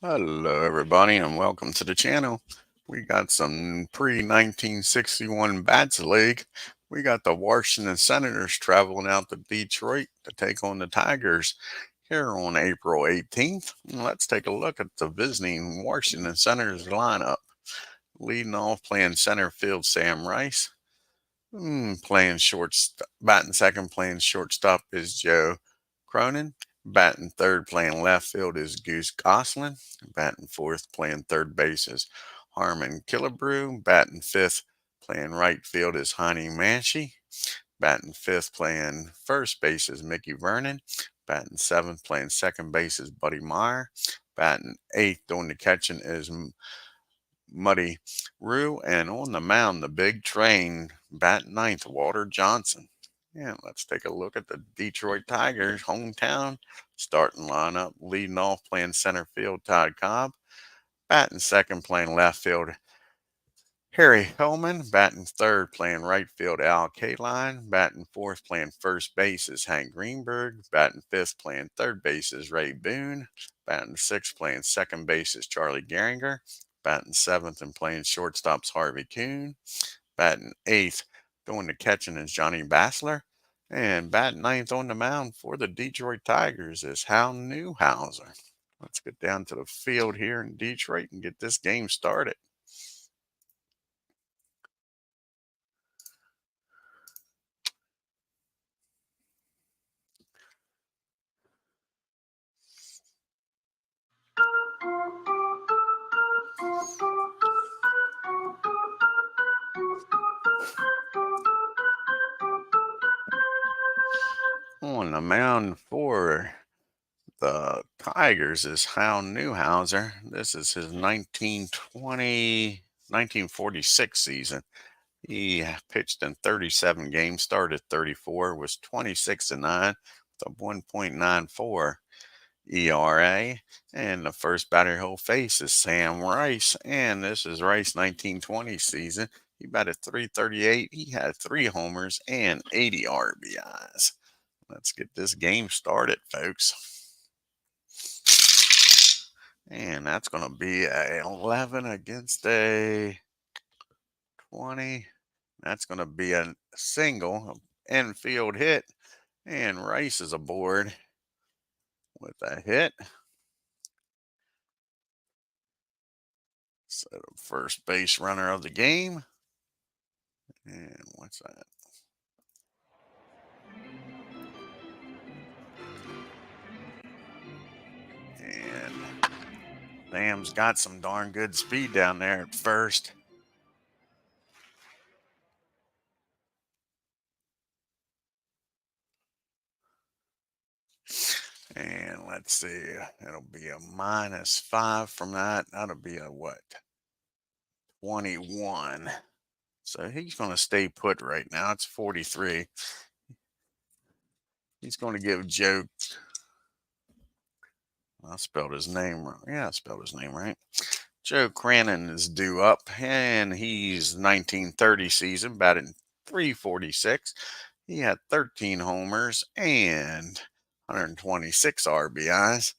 Hello, everybody, and welcome to the channel. We got some pre-1961 Bats League. We got the Washington Senators traveling out to Detroit to take on the Tigers here on April 18th. Let's take a look at the visiting Washington Senators lineup. Leading off, playing center field, Sam Rice. Playing batting second, playing shortstop is Joe Cronin. Batting third, playing left field is Goose Goslin. Batting fourth, playing third base is Harmon Killebrew. Batting fifth, playing right field is Honey Manshee. Batting fifth, playing first base is Mickey Vernon. Batting seventh, playing second base is Buddy Meyer. Batting eighth, doing the catching is Muddy Rue, and on the mound, the big train, bat ninth, Walter Johnson. And let's take a look at the Detroit Tigers hometown starting lineup. Leading off, playing center field, Todd Cobb. Batting second, playing left field, Harry Hellman. Batting third, playing right field, Al Kaline. Batting fourth, playing first base is Hank Greenberg. Batting fifth, playing third base is Ray Boone. Batting sixth, playing second base is Charlie Gehringer. Batting seventh and playing shortstop's Harvey Kuhn. Batting eighth, doing the catching is Johnny Bassler. And batting ninth on the mound for the Detroit Tigers is Hal Newhouser. Let's get down to the field here in Detroit and get this game started. On the mound for the Tigers is Hal Newhouser. This is his 1946 season. He pitched in 37 games, started 34, was 26-9 with a 1.94 ERA. And the first batter he'll face is Sam Rice. And this is Rice 1920 season. He batted .338. He had 3 homers and 80 RBIs. Let's get this game started, folks. And that's going to be a 11 against a 20. That's going to be a single, infield hit. And Rice is aboard with a hit. So the first base runner of the game. And what's that? And Sam's got some darn good speed down there at first. And let's see, it'll be a -5 from that. That'll be a what? 21. So he's going to stay put right now. It's 43. He's going to give Joe. I spelled his name wrong. Yeah, I spelled his name right. Joe Cranon is due up, and he's 1930 season, batting .346. He had 13 homers and 126 RBIs.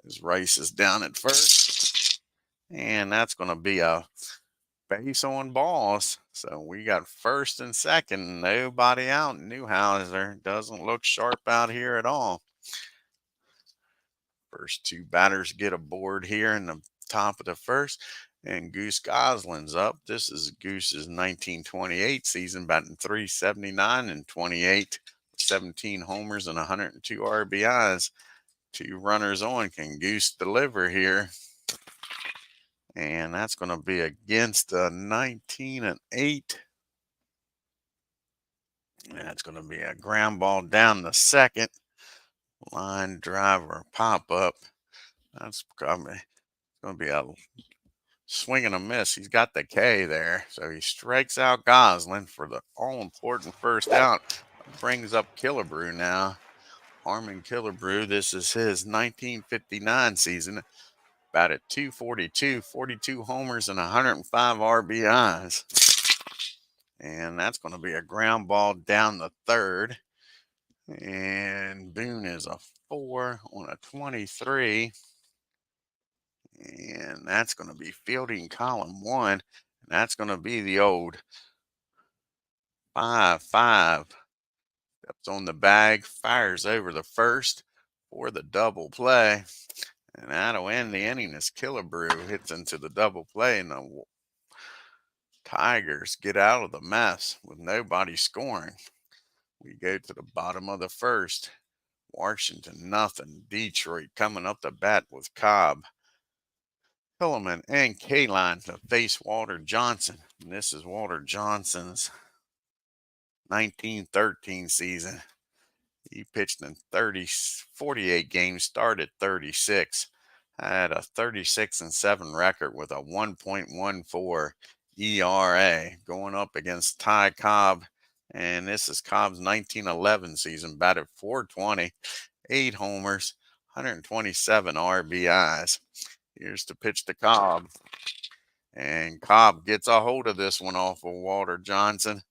His Rice is down at first, and that's going to be a base on balls. So we got first and second, nobody out. Newhouser doesn't look sharp out here at all. First 2 batters get aboard here in the top of the first, and Goose Goslin's up. This is Goose's 1928 season, batting .379 and 28, 17 homers and 102 RBIs. 2 runners on. Can Goose deliver here? And that's going to be against a 19-8. And that's going to be a ground ball down the second. Line driver pop up. That's going to be a swing and a miss. He's got the K there. So he strikes out Goslin for the all-important first out. Brings up Killebrew now. Harmon Killebrew. This is his 1959 season. Batted .242, 42 homers and 105 RBIs. And that's going to be a ground ball down the third. And Boone is a 4 on a 23. And that's going to be fielding column 1. And that's going to be the old 5-5. Steps on the bag, fires over the first for the double play. And that'll end the inning as Killebrew hits into the double play, and the Tigers get out of the mess with nobody scoring. We go to the bottom of the first. Washington nothing. Detroit coming up to bat with Cobb, Hillman, and K-Line to face Walter Johnson. And this is Walter Johnson's 1913 season. He pitched in 48 games, started 36, had a 36-7 record with a 1.14 ERA, going up against Ty Cobb. And this is Cobb's 1911 season, batted .420, 8 homers, 127 RBIs. Here's to pitch to Cobb. And Cobb gets a hold of this one off of Walter Johnson.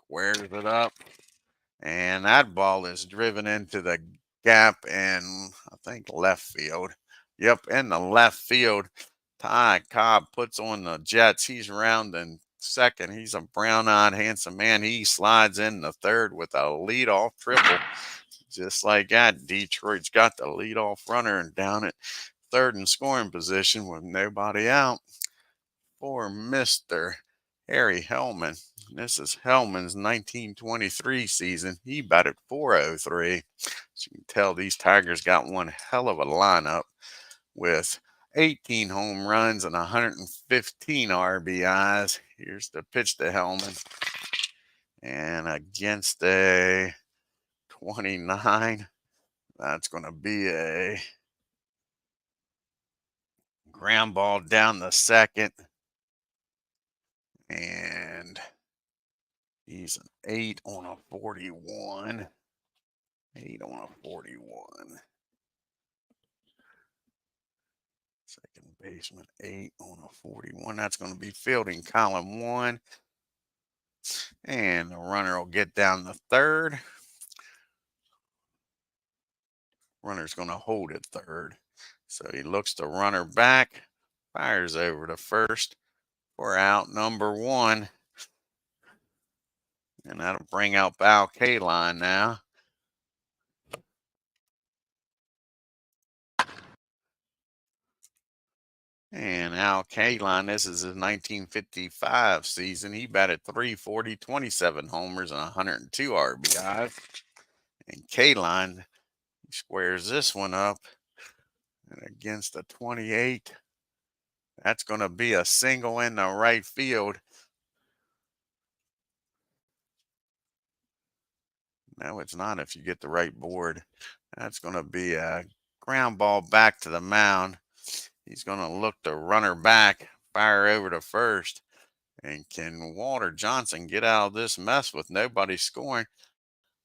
Squares it up. And that ball is driven into the gap in, I think, left field. Yep, in the left field. Ty Cobb puts on the Jets. He's rounding second. He's a brown-eyed, handsome man. He slides in the third with a leadoff triple. Just like that, Detroit's got the leadoff runner and down at third in scoring position with nobody out for Mr. Harry Hellman. This is Hellman's 1923 season. He batted .403. So you can tell these Tigers got one hell of a lineup with 18 home runs and 115 RBIs. Here's the pitch to Hellman. And against a 29, that's going to be a ground ball down the second. And he's an 8 on a 41. 8 on a 41. Second baseman, 8 on a 41. That's going to be fielding column 1. And the runner will get down the third. Runner's going to hold at third. So he looks the runner back, fires over to first for out number 1. And that'll bring out Val K-Line now. And Al K-Line, this is his 1955 season. He batted .340, 27 homers, and 102 RBIs. And K-Line squares this one up. And against the 28, that's going to be a single in the right field. No, it's not if you get the right board. That's going to be a ground ball back to the mound. He's going to look the runner back, fire over to first. And can Walter Johnson get out of this mess with nobody scoring?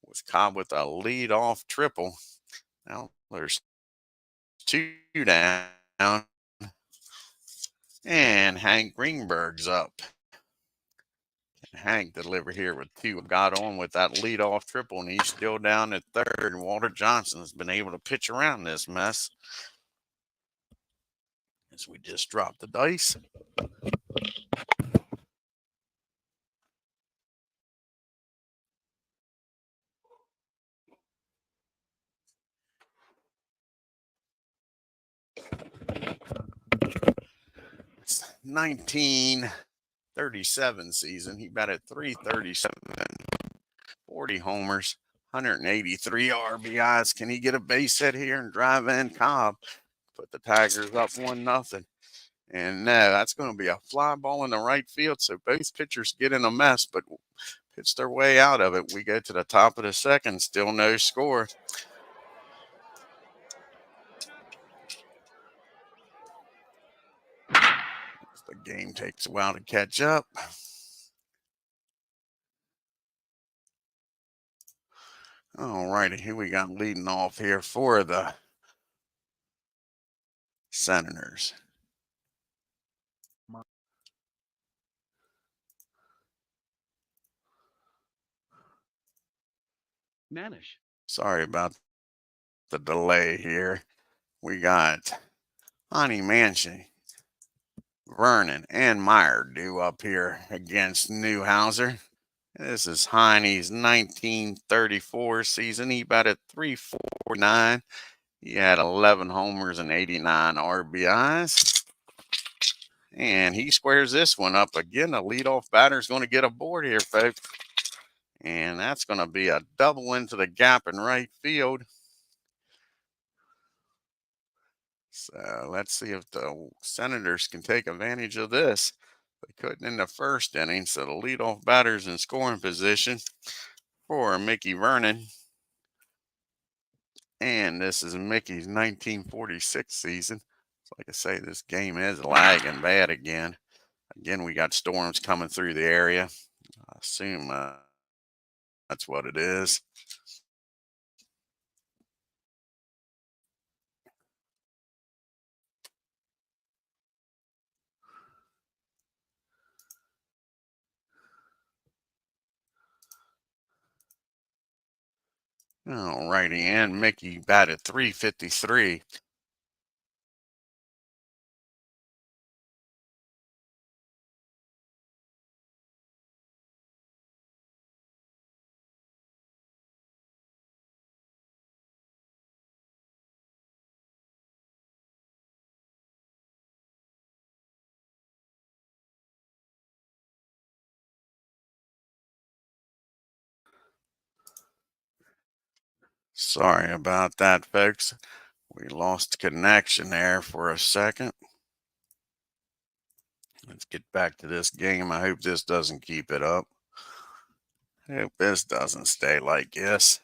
With Cobb with a lead-off triple. Now there's 2 down. And Hank Greenberg's up. Hank delivered here with 2. Got on with that lead-off triple, and he's still down at third. And Walter Johnson has been able to pitch around this mess. As we just dropped the dice. It's 1937 season. He batted .337, 40 homers, 183 RBIs. Can he get a base hit here and drive in Cobb? Put the Tigers up 1-0. And no, that's going to be a fly ball in the right field. So both pitchers get in a mess, but pitch their way out of it. We go to the top of the second, still no score. The game takes a while to catch up. All righty, here we got leading off here for the Senators. Sorry about the delay here. We got Honey Mansion, Vernon, and Meyer due up here against NEWHOUSER. This is Heine's 1934 season. He batted .349. He had 11 homers and 89 RBIs. And he squares this one up. Again, the leadoff batter is going to get aboard here, folks. And that's going to be a double into the gap in right field. So let's see if the Senators can take advantage of this. They couldn't in the first inning, so the leadoff batter's in scoring position for Mickey Vernon. And this is Mickey's 1946 season. So like I say, this game is lagging bad again. Again, we got storms coming through the area. I assume that's what it is. Alrighty, and Mickey batted .353. Sorry about that, folks. We lost connection there for a second. Let's get back to this game. I hope this doesn't keep it up. I hope this doesn't stay like this.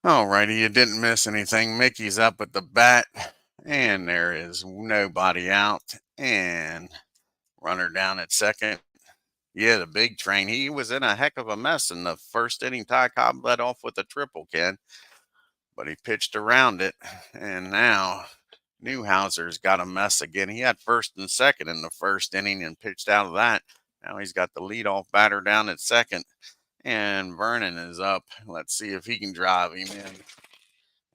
Alrighty, you didn't miss anything. Mickey's up at the bat, and there is nobody out. And runner down at second. Yeah, the big train. He was in a heck of a mess in the first inning. Ty Cobb led off with a triple, Ken, but he pitched around it. And now NEWHOUSER's got a mess again. He had first and second in the first inning and pitched out of that. Now he's got the leadoff batter down at second. And Vernon is up. Let's see if he can drive him in.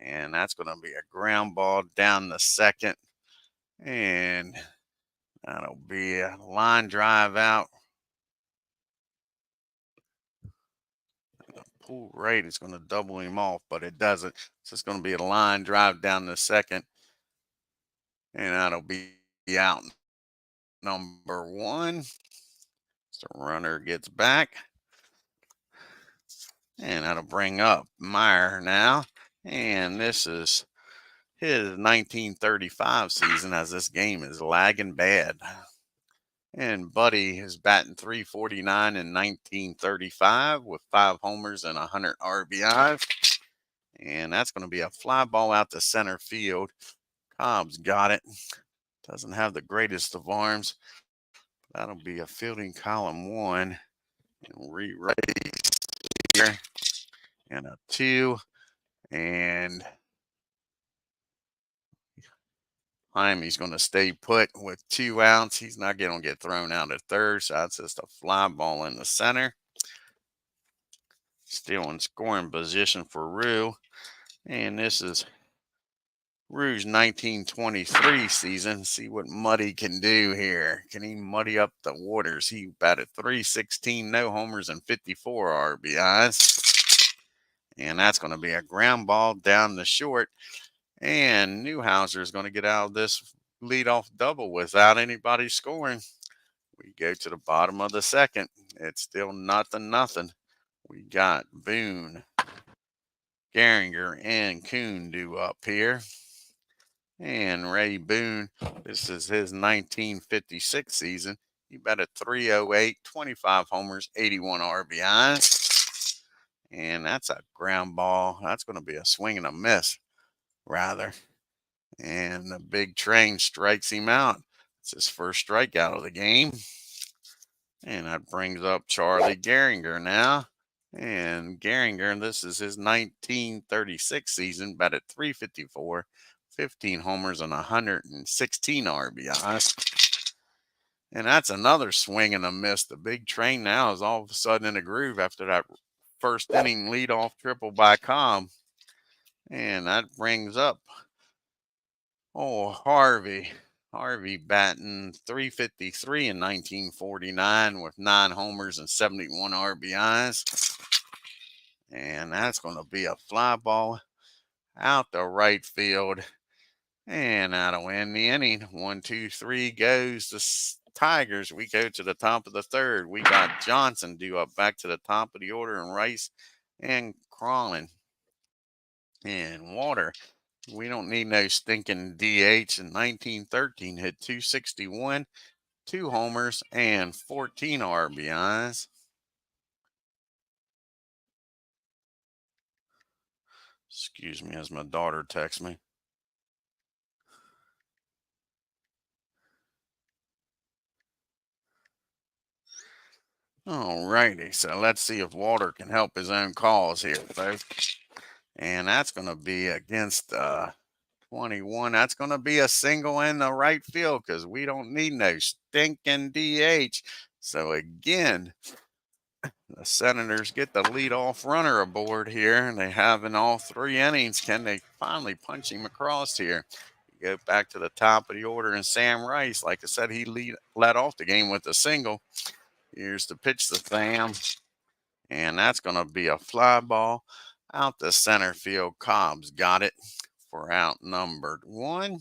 And that's going to be a ground ball down the second. And that'll be a line drive out. Pull right is going to double him off, but it doesn't. So it's going to be a line drive down the second. And that'll be out number one. So runner gets back. And that'll bring up Meyer now. And this is his 1935 season, as this game is lagging bad. And Buddy is batting .349 in 1935 with 5 homers and 100 RBIs. And that's going to be a fly ball out to center field. Cobb's got it. Doesn't have the greatest of arms. That'll be a fielding column 1. And re-raise here. And a 2. And Heime's going to stay put with 2 outs. He's not going to get thrown out at third. So that's just a fly ball in the center. Still in scoring position for Rue. And this is Rue's 1923 season. See what Muddy can do here. Can he muddy up the waters? He batted .316, no homers, and 54 RBIs. And that's going to be a ground ball down the short. And NEWHOUSER is going to get out of this leadoff double without anybody scoring. We go to the bottom of the second. It's still nothing. We got Boone, Gehringer, and Kuhn due up here. And Ray Boone, this is his 1956 season. He batted .308, 25 homers, 81 RBIs. And that's a ground ball. That's going to be a swing and a miss, rather. And the big train strikes him out. It's his first strikeout of the game. And that brings up Charlie Gehringer now. And Gehringer, this is his 1936 season, batted .354, 15 homers and 116 RBIs. And that's another swing and a miss. The big train now is all of a sudden in a groove after that first inning leadoff triple by Cobb. And that brings up, Harvey. Harvey batting 353 in 1949 with 9 homers and 71 RBIs. And that's going to be a fly ball out the right field. And that'll end the inning. 1, 2, 3 goes the Tigers. We go to the top of the third. We got Johnson due up back to the top of the order, and Rice and Crawlin and Water. We don't need no stinking DH. In 1913, hit 261, 2 homers, and 14 RBIs. Excuse me as my daughter texts me. All righty, so let's see if Walter can help his own cause here, folks. And that's going to be against 21. That's going to be a single in the right field because we don't need no stinking DH. So again, the Senators get the leadoff runner aboard here, and they have in all 3 innings. Can they finally punch him across here? You go back to the top of the order, and Sam Rice, like I said, he led off the game with a single. Here's the pitch to Sam, and that's going to be a fly ball out the center field. Cobb's got it for out numbered 1.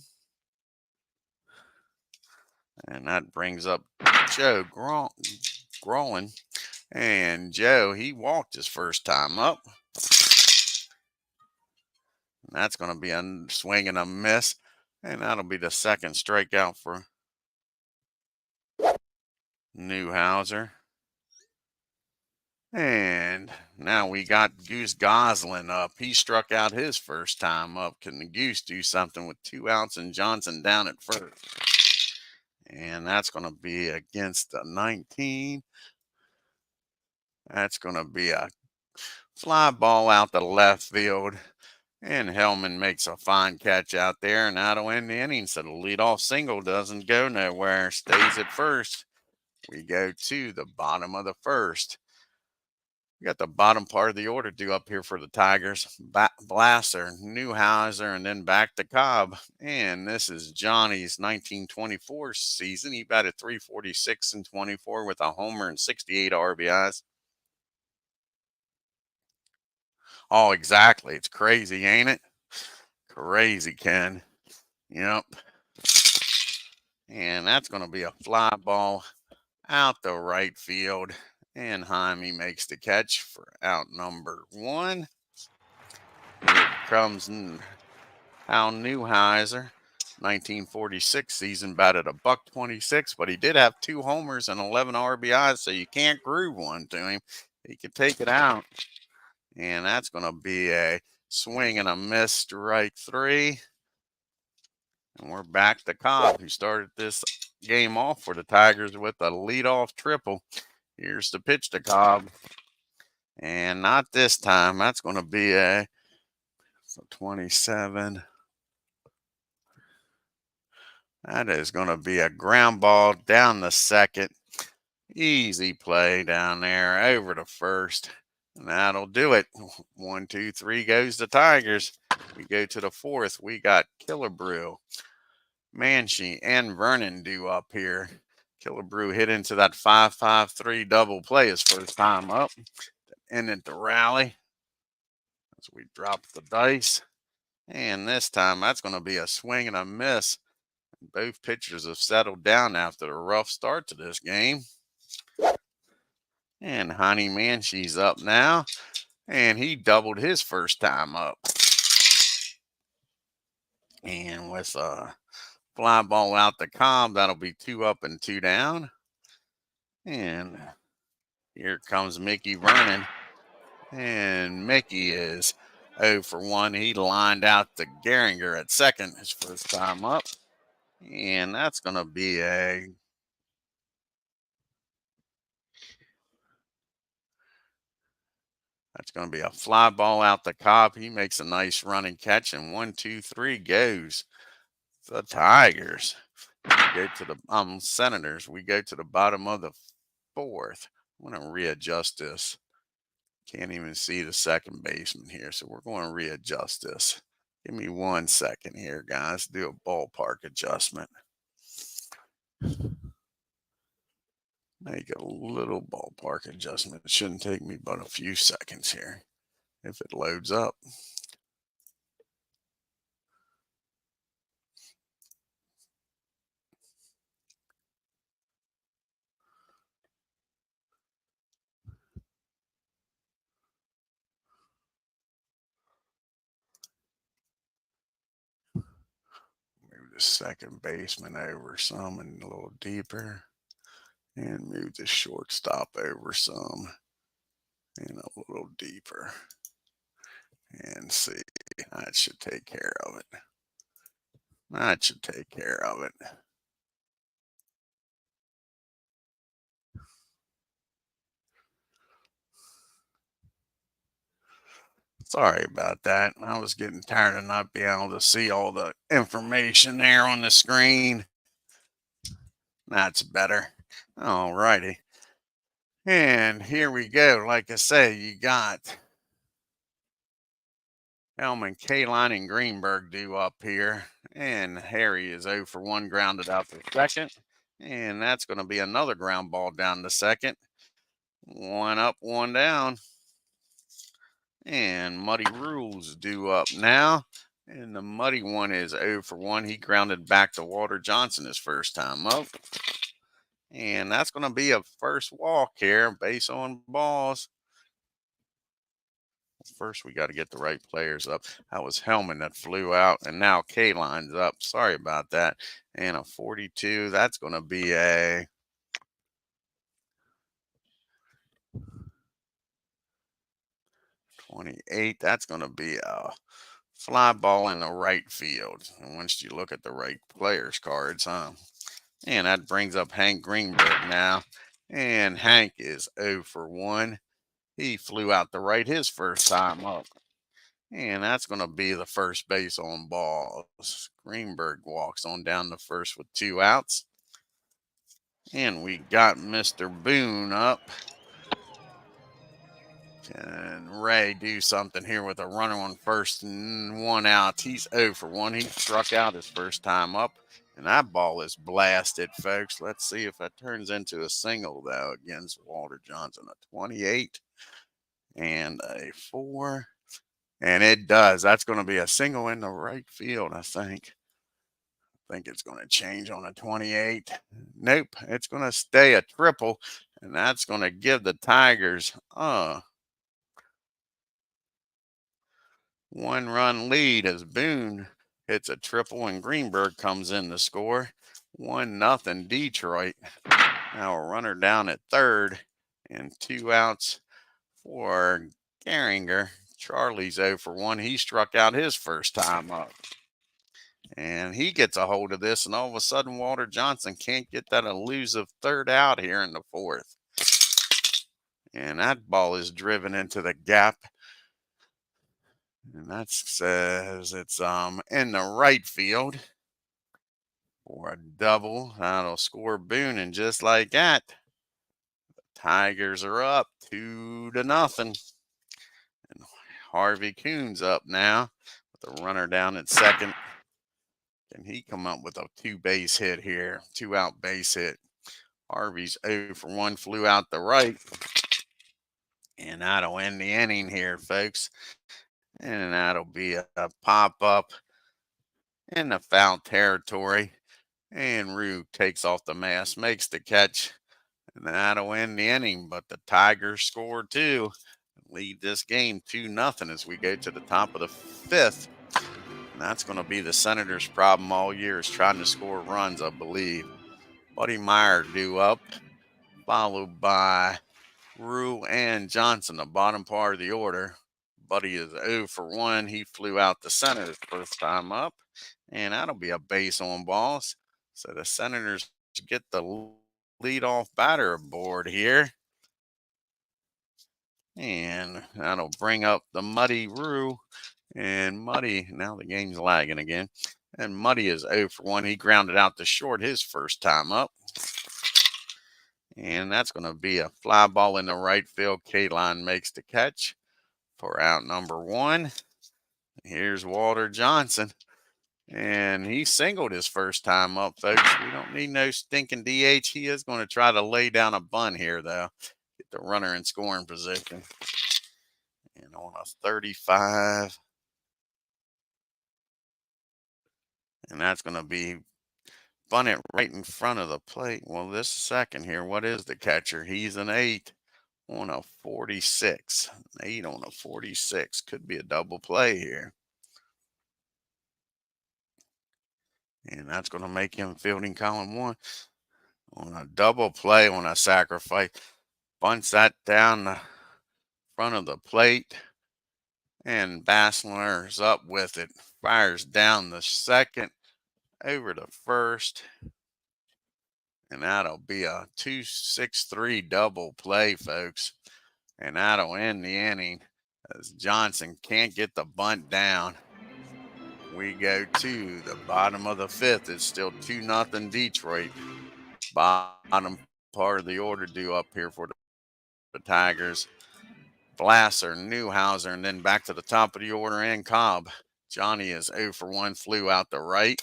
And that brings up Joe Grolin. And Joe, he walked his first time up. And that's going to be a swing and a miss. And that'll be the second strikeout for NEWHOUSER. And now we got Goose Goslin up. He struck out his first time up. Can the Goose do something with 2 outs and Johnson down at first? And that's going to be against the 19. That's going to be a fly ball out the left field. And Hellman makes a fine catch out there, and that'll end the inning. So the leadoff single doesn't go nowhere, stays at first. We go to the bottom of the first. We got the bottom part of the order due up here for the Tigers. Blasser, NEWHOUSER, and then back to Cobb. And this is Johnny's 1924 season. He batted 346 and 24 with a homer and 68 RBIs. Oh, exactly. It's crazy, ain't it? Crazy, Ken. Yep. And that's going to be a fly ball out the right field. And Jaime makes the catch for out number 1. Here comes Hal NEWHOUSER. 1946 season, batted a $126, but he did have 2 homers and 11 RBIs, so you can't groove one to him. He could take it out. And that's going to be a swing and a miss, strike 3. And we're back to Cobb, who started this game off for the Tigers with a leadoff triple. Here's the pitch to Cobb. And not this time. That's going to be a 27. That is going to be a ground ball down the second. Easy play down there over to first. And that'll do it. 1, 2, 3 goes the Tigers. We go to the fourth. We got Killebrew, Manshee, and Vernon due up here. Killebrew hit into that 5-5-3 double play his first time up. Ended the rally as we drop the dice. And this time that's going to be a swing and a miss. Both pitchers have settled down after the rough start to this game. And Honey Manshee's up now. And he doubled his first time up. And with a fly ball out the Cobb, that'll be 2 up and 2 down. And here comes Mickey Vernon. And Mickey is 0 for 1. He lined out to Gehringer at second his first time up. And that's going to be a fly ball out the Cobb. He makes a nice running catch, and 1, 2, 3 goes the Tigers. We go to the Senators. We go to the bottom of the fourth. I'm going to readjust this. Can't even see the second baseman here, so we're going to readjust this. Give me 1 second here, guys. Do a ballpark adjustment. Make a little ballpark adjustment. It shouldn't take me but a few seconds here if it loads up. Move the second baseman over some and a little deeper. And move the shortstop over some and a little deeper. And see, that should take care of it. That should take care of it. Sorry about that. I was getting tired of not being able to see all the information there on the screen. That's better. All righty. And here we go. Like I say, you got Hellman, Kaline, and Greenberg due up here. And Harry is 0 for 1, grounded out to second. And that's going to be another ground ball down to second. 1 up, 1 down. And Muddy Rules due up now. And the Muddy one is 0 for 1. He grounded back to Walter Johnson his first time up. And that's going to be a first walk here, base on balls. First, we got to get the right players up. That was Hellman that flew out, and now Kaline's up. Sorry about that. And a 42, that's going to be a .28. That's going to be a fly ball in the right field. And once you look at the right players' cards, and that brings up Hank Greenberg now. And Hank is 0 for 1. He flew out the right his first time up. And that's going to be the first base on balls. Greenberg walks on down to first with 2 outs. And we got Mr. Boone up. Can Ray do something here with a runner on first and 1 out? He's 0 for 1. He struck out his first time up. And that ball is blasted, folks. Let's see if that turns into a single, though, against Walter Johnson. A 28 and a 4. And it does. That's going to be a single in the right field, I think. I think it's going to change on a 28. Nope. It's going to stay a triple. And that's going to give the Tigers a 1-run lead as Boone hits a triple and Greenberg comes in to score. 1-0 Detroit. Now a runner down at third and 2 outs for Gehringer. Charlie's 0 for 1. He struck out his first time up. And he gets a hold of this, and all of a sudden Walter Johnson can't get that elusive third out here in the 4th. And that ball is driven into the gap. And that says it's in the right field for a double. That'll score Boone, and just like that, the Tigers are up 2-0. And Harvey Coon's up now with a runner down at second. Can he come up with a 2-base hit here? 2-out base hit. Harvey's 0 for 1, flew out the right. And that'll end the inning here, folks. And that'll be a pop-up in the foul territory. And Rue takes off the mask, makes the catch. And that'll end the inning. But the Tigers score 2. Lead this game 2-0 as we go to the top of the 5th. And that's going to be the Senators' problem all year, is trying to score runs, I believe. Buddy Meyer due up, followed by Rue and Johnson, the bottom part of the order. Buddy is 0 for 1. He flew out the center his first time up, and that'll be a base on balls. So the Senators get the leadoff batter aboard here. And that'll bring up the Muddy Rue. And Muddy, now the game's lagging again. And Muddy is 0 for 1. He grounded out to short his first time up. And that's going to be a fly ball in the right field. K-Line makes the catch for out number 1. Here's Walter Johnson. And he singled his first time up, folks. We don't need no stinking DH. He is going to try to lay down a bunt here, though. Get the runner in scoring position. And on a 35. And that's going to be bunted right in front of the plate. Well, this second here, what is the catcher? He's an 8 on a 46. 8 on a 46. Could be a double play here. And that's going to make him fielding column 1 on a double play on a sacrifice. Bunts that down the front of the plate. And Bassler's up with it. Fires down the second over to first. And that'll be a 2-6-3 double play, folks. And that'll end the inning as Johnson can't get the bunt down. We go to the bottom of the 5th. It's still 2-0 Detroit. Bottom part of the order due up here for the Tigers. Blasser, NEWHOUSER, and then back to the top of the order and Cobb. Johnny is 0 for 1, flew out the right.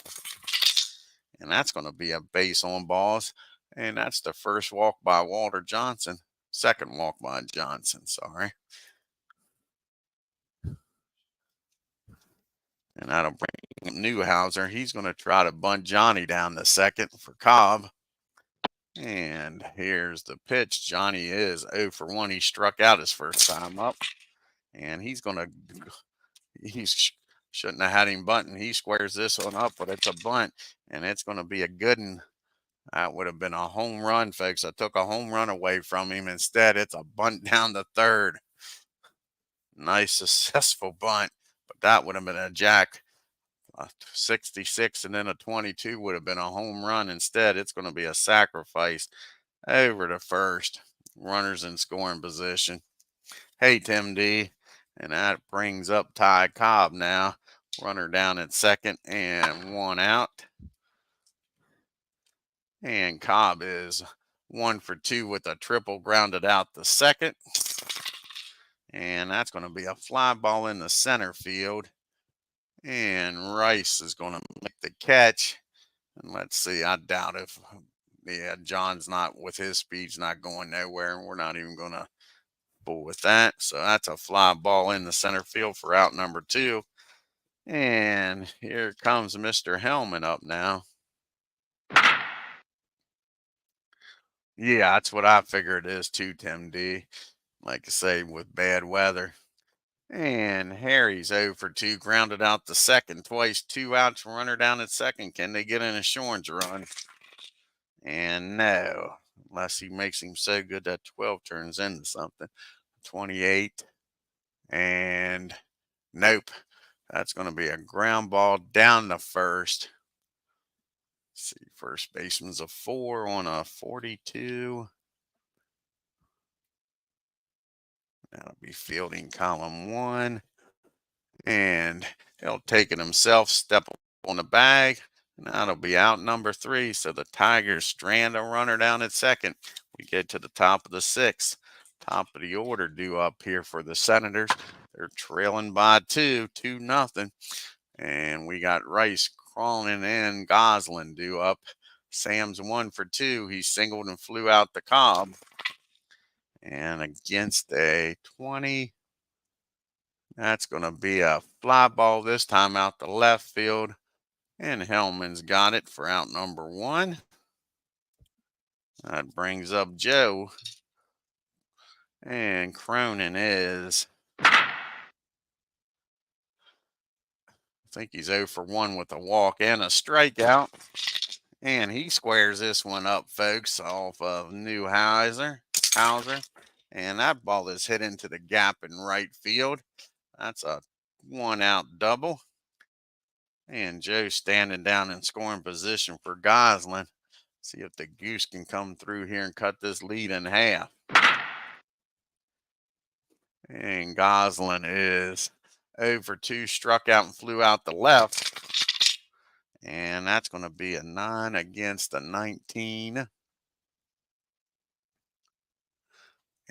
And that's going to be a base on balls. And that's the first walk by Walter Johnson. Second walk by Johnson, sorry. And that'll bring NEWHOUSER. He's going to try to bunt Johnny down the second for Cobb. And here's the pitch. Johnny is 0 for 1. He struck out his first time up. And he shouldn't have had him bunting. He squares this one up, but it's a bunt. And it's going to be a good one. That would have been a home run, folks. I took a home run away from him. Instead, it's a bunt down the third. Nice, successful bunt. But that would have been a jack. A 66 and then a 22 would have been a home run. Instead, it's going to be a sacrifice over to first. Runners in scoring position. Hey, Tim D. And that brings up Ty Cobb now. Runner down at second and 1 out. And Cobb is 1 for 2 with a triple grounded out the second. And that's going to be a fly ball in the center field. And Rice is going to make the catch. And let's see, I doubt if, John's not, with his speed's not going nowhere. And we're not even going to fool with that. So that's a fly ball in the center field for out number 2. And here comes Mr. Hellman up now. Yeah, that's what I figure it is too, Tim D. Like I say, with bad weather. And Harry's 0 for 2, grounded out the second twice, 2 outs, runner down at second. Can they get an insurance run? And no, unless he makes him so good that 12 turns into something. 28. And nope. That's going to be a ground ball down the first. Let's see, first baseman's a 4 on a 42. That'll be fielding column 1. And he'll take it himself, step on the bag. And that'll be out number 3. So the Tigers strand a runner down at second. We get to the top of the 6th. Top of the order due up here for the Senators. They're trailing by 2-0. And we got Rice crawling in. Goslin due up. Sam's 1 for 2. He singled and flew out the Cobb. And against a 20, that's going to be a fly ball this time out the left field. And Hellman's got it for out number 1. That brings up Joe. And Cronin is, I think he's 0 for 1 with a walk and a strikeout. And he squares this one up, folks, off of NEWHOUSER. And that ball is hit into the gap in right field. That's a 1-out double. And Joe standing down in scoring position for Goslin. See if the Goose can come through here and cut this lead in half. And Goslin is 0 for 2, struck out and flew out the left. And that's going to be a 9 against a 19.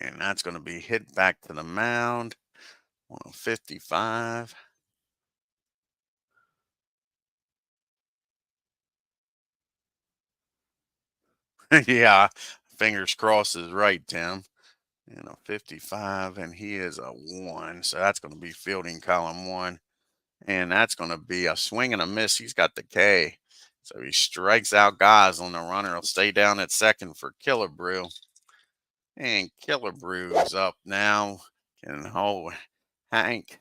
And that's going to be hit back to the mound on a 55. Yeah, fingers crossed is right, Tim. And a 55, and he is a 1. So that's going to be fielding column 1. And that's going to be a swing and a miss. He's got the K. So he strikes out guys on the runner. He'll stay down at second for Killebrew. And Killebrew's up now. Can Hank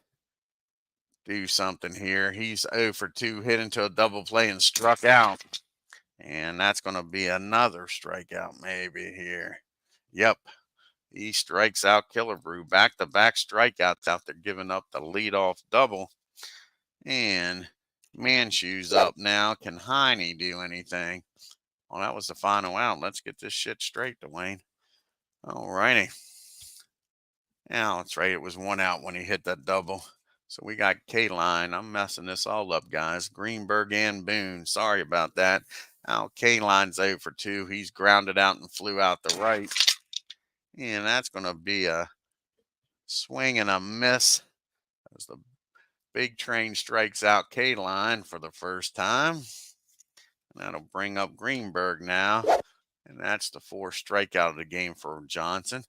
do something here? He's 0 for 2, hit into a double play and struck out. And that's going to be another strikeout maybe here. Yep. He strikes out Killebrew. Back-to-back strikeouts after giving up the leadoff double. And Manshew's up now. Can Heine do anything? Well, that was the final out. Let's get this shit straight, Dwayne. All righty. Now, that's right. It was 1 out when he hit that double. So we got K-line. I'm messing this all up, guys. Greenberg and Boone. Sorry about that. Now, K-line's 0 for 2. He's grounded out and flew out the right. And that's going to be a swing and a miss as the big train strikes out K-line for the first time. And that'll bring up Greenberg now. And that's the 4th strikeout of the game for Johnson.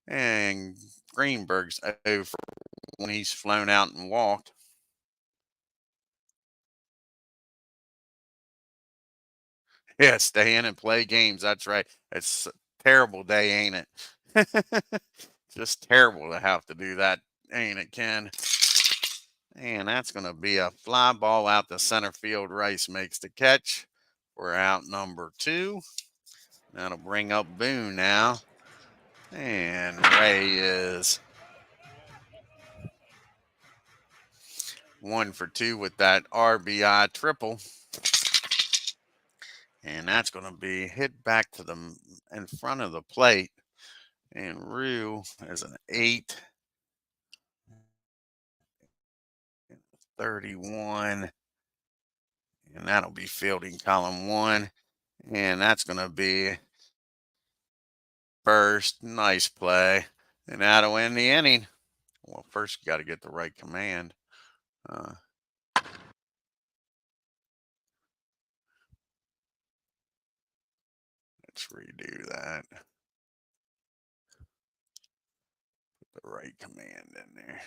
And Greenberg's 0 for when he's flown out and walked. Yeah, stay in and play games. That's right. It's a terrible day, ain't it? Just terrible to have to do that, ain't it, Ken? And that's going to be a fly ball out to center field. Rice makes the catch. We're out number 2. That'll bring up Boone now. And Ray is 1 for 2 with that RBI triple. And that's going to be hit back to the in front of the plate. And Rue is an 8. 31. And that'll be fielding column 1. And that's going to be first. Nice play. And that'll end the inning. Well, first you got to get the right command. Let's redo that. Put the right command in there.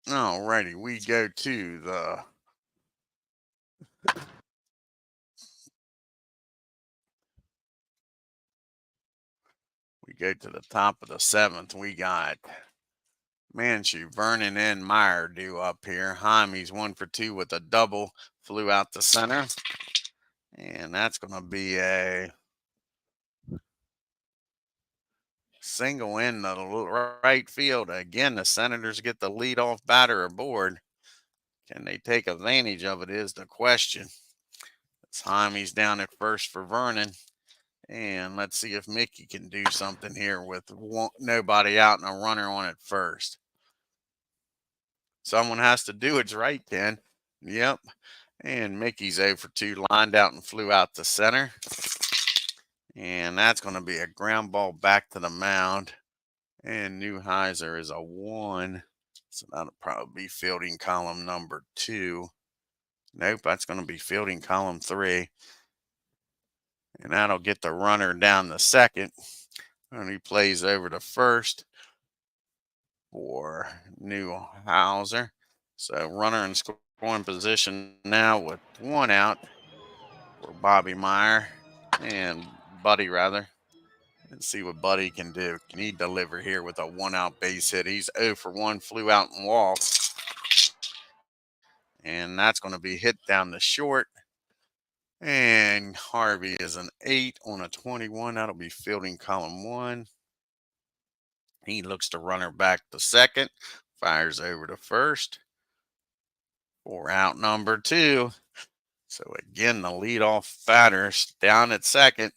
Alrighty, we go to the top of the 7th. We got Manshue, Vernon, and Meyer due up here. Jaime's 1 for 2 with a double. Flew out the center. And that's going to be a single in the right field. Again, the Senators get the leadoff batter aboard. Can they take advantage of it is the question. It's Jaime's down at first for Vernon. And let's see if Mickey can do something here with nobody out and a runner on at first. Someone has to do it's right, Ken. Yep. And Mickey's 0 for 2, lined out and flew out to center. And that's going to be a ground ball back to the mound. And NEWHOUSER is a 1. So that'll probably be fielding column number 2. Nope, that's going to be fielding column 3. And that'll get the runner down the second. And he plays over to first for NEWHOUSER. So runner in scoring position now with 1 out for Bobby Meyer and Buddy rather. Let's see what Buddy can do. Can he deliver here with a 1-out base hit? He's 0 for 1, flew out and walked. And that's going to be hit down the short. And Harvey is an 8 on a 21. That'll be fielding column 1. He looks to runner back to second. Fires over to first. For out number 2. So again, the leadoff batter's down at second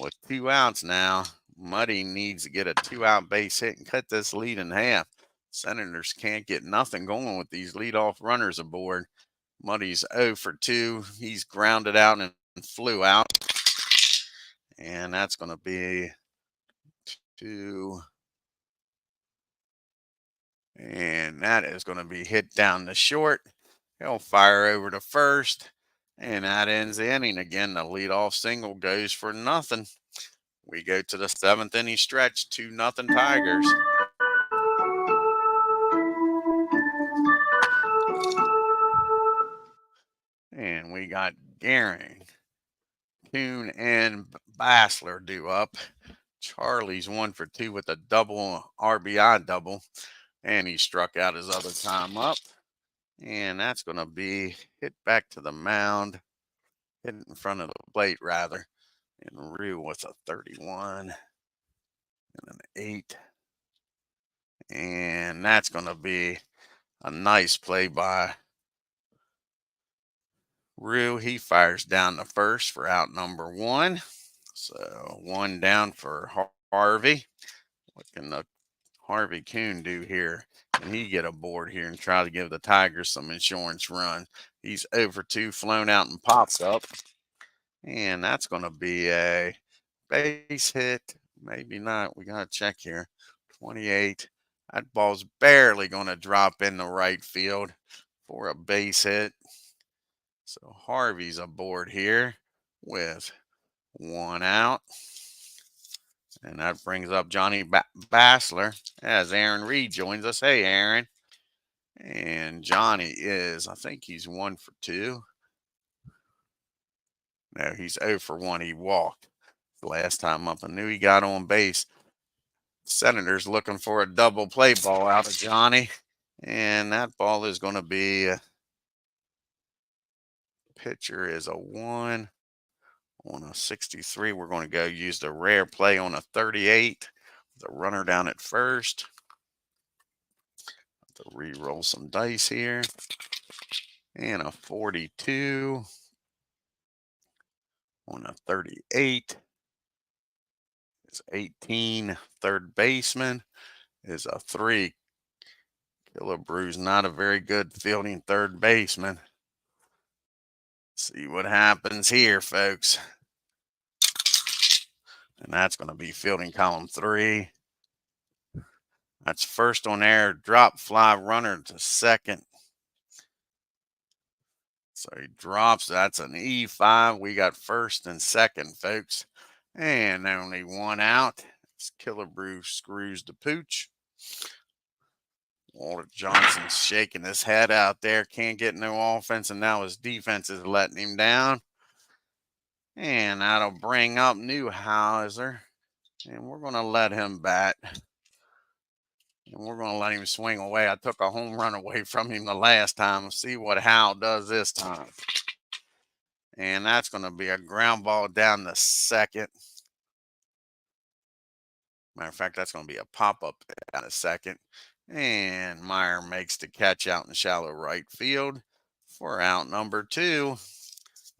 with 2 outs now. Muddy needs to get a 2-out base hit and cut this lead in half. Senators can't get nothing going with these leadoff runners aboard. Muddy's 0 for 2. He's grounded out and flew out. And that's going to be 2. And that is going to be hit down the short. He'll fire over to first. And that ends the inning. Again, the leadoff single goes for nothing. We go to the 7th inning stretch, 2-0 Tigers. And we got Garing, Kuhn, and Bassler due up. Charlie's 1 for 2 with a double RBI double. And he struck out his other time up. And that's going to be hit back to the mound. Hit in front of the plate, rather. And Rue with a 31 and an 8. And that's going to be a nice play by Rue. He fires down the first for out number 1. So 1 down for Harvey. What can the Harvey Kuhn do here? Can he get aboard here and try to give the Tigers some insurance run? He's over 2, flown out and pops up. And that's going to be a base hit. Maybe not. We got to check here. 28. That ball's barely going to drop in the right field for a base hit. So Harvey's aboard here with 1 out. And that brings up Johnny Bassler as Aaron Reed joins us. Hey, Aaron. And Johnny is, I think he's 1 for 2. No, he's 0 for 1. He walked the last time up. I knew he got on base. Senators looking for a double play ball out of Johnny. And that ball is going to be, pitcher is a 1 on a 63. We're going to go use the rare play on a 38. The runner down at first. To re-roll some dice here. And a 42 on a 38. It's 18. Third baseman is a 3. Killebrew's not a very good fielding third baseman. See what happens here, folks. And that's going to be fielding column 3. That's first on air, drop fly runner to second. So he drops. That's an E5. We got first and second, folks. And only 1 out. It's Killebrew screws the pooch. Walter Johnson's shaking his head out there. Can't get no offense, and now his defense is letting him down. And that'll bring up NEWHOUSER. And we're going to let him bat. And we're going to let him swing away. I took a home run away from him the last time. See what Hal does this time. And that's going to be a ground ball down the second. Matter of fact, that's going to be a pop-up down the second. And Meyer makes the catch out in shallow right field for out number 2.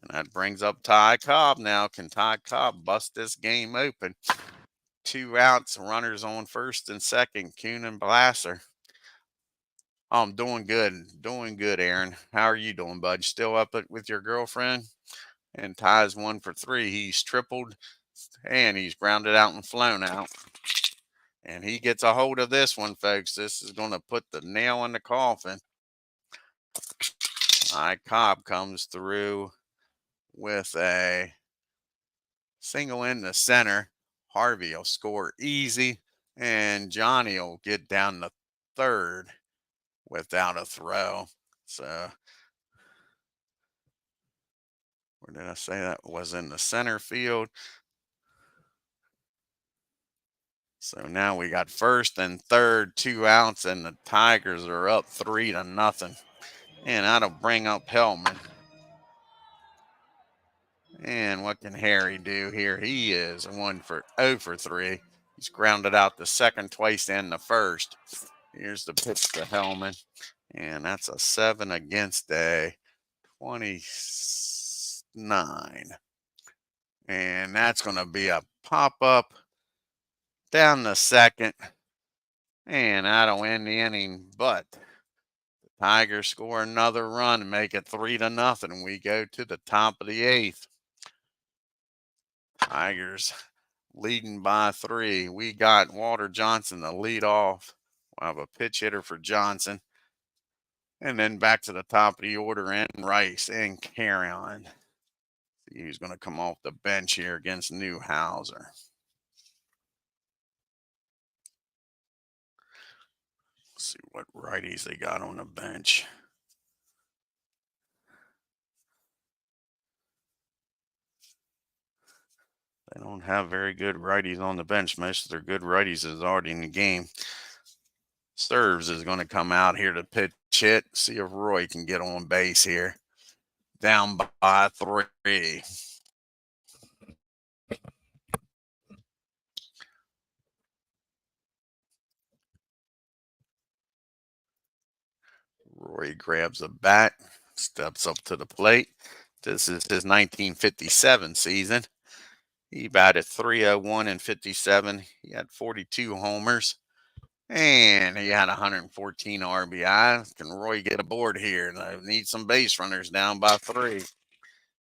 And that brings up Ty Cobb now. Can Ty Cobb bust this game open? 2 outs, runners on first and second, Kuhn and Blasser. I'm doing good, Aaron. How are you doing, bud? Still up with your girlfriend? And Ty's 1 for 3. He's tripled, and he's grounded out and flown out. And he gets a hold of this one, folks. This is going to put the nail in the coffin. Ty Cobb comes through with a single in the center. Harvey will score easy, and Johnny will get down the third without a throw. So, where did I say that was? In the center field. So now we got first and third, 2 outs, and the Tigers are up 3-0. And that'll bring up Hellman. And what can Harry do here? He is 0 for 3. He's grounded out the second twice and the first. Here's the pitch to Hellman. And that's a 7 against a 29. And that's going to be a pop-up down the second. And that'll end the inning. But the Tigers score another run and make it 3-0. We go to the top of the eighth. Tigers leading by 3. We got Walter Johnson to lead off. We'll have a pitch hitter for Johnson. And then back to the top of the order, and Rice and Carrion. See who's going to come off the bench here against NEWHOUSER. See what righties they got on the bench. They don't have very good righties on the bench. Most of their good righties is already in the game. Serves is going to come out here to pitch hit. See if Roy can get on base here. Down by 3. Roy grabs a bat, steps up to the plate. This is his 1957 season. He batted .301 in 57. He had 42 homers. And he had 114 RBI. Can Roy get aboard here? I need some base runners down by 3.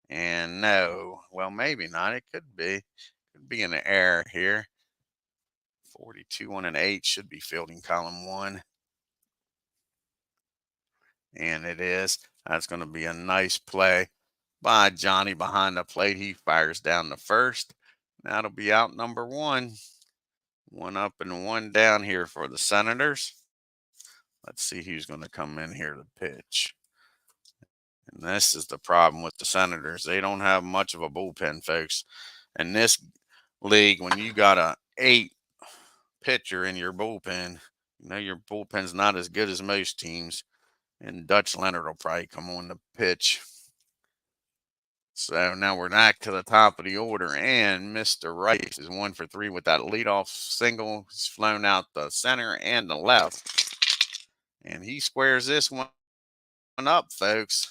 And no, well, maybe not. It could be. Could be an error here. 42 on an 8 should be fielding column 1. And it is. That's going to be a nice play by Johnny behind the plate. He fires down the first. That'll be out number 1. 1 up and 1 down here for the Senators. Let's see who's going to come in here to pitch. And this is the problem with the Senators. They don't have much of a bullpen, folks. In this league, when you got a 8 pitcher in your bullpen, you know your bullpen's not as good as most teams. And Dutch Leonard will probably come on the pitch. So now we're back to the top of the order, and Mr. Rice is 1 for 3 with that leadoff single. He's flown out the center and the left. And he squares this one up, folks.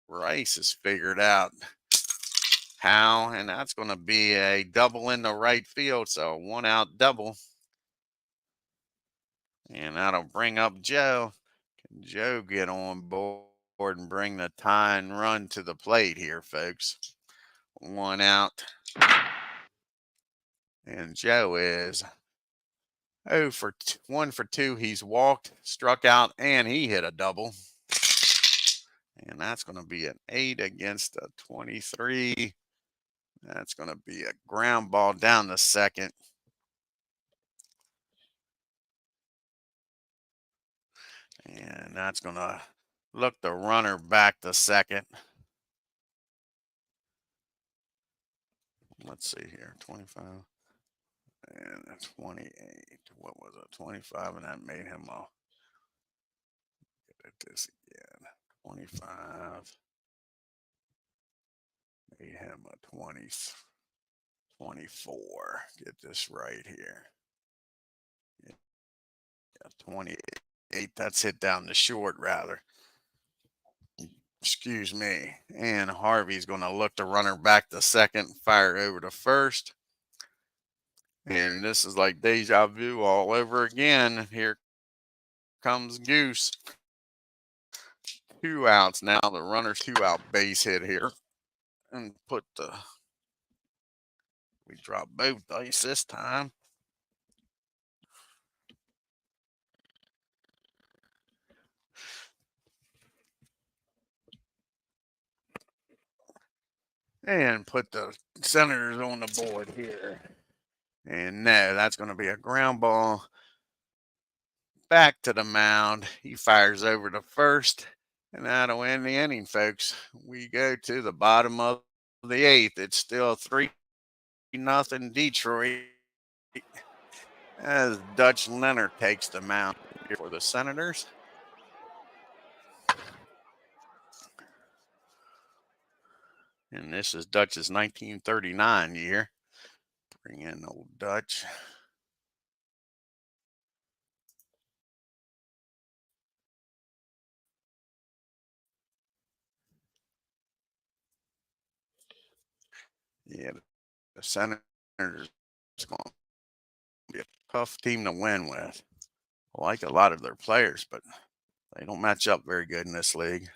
Rice has figured out how, and that's going to be a double in the right field. So 1-out double. And that'll bring up Joe. Can Joe get on board and bring the tying run to the plate here, folks? 1 out. And Joe is 1 for 2. He's walked, struck out, and he hit a double. And that's going to be an 8 against a 23. That's going to be a ground ball down the second. And that's going to look the runner back to second. Let's see here. 25 and 28. What was it? 25, and that made him a. Get at this again. 25 made him a 20. 24. Get this right here. Yeah, 28. That's hit down the short, rather. Excuse me. And Harvey's going to look the runner back to second, fire over to first. And this is like deja vu all over again. Here comes Goose. 2 outs now. The runner's 2-out base hit here. And we drop both dice this time. And put the Senators on the board here. And no, that's going to be a ground ball back to the mound. He fires over to first, and that'll end the inning, folks. We go to the bottom of the 8th. It's still 3-0 Detroit as Dutch Leonard takes the mound here for the Senators. And this is Dutch's 1939 year. Bring in old Dutch. Yeah, the Senators going to be a tough team to win with. I like a lot of their players, but they don't match up very good in this league.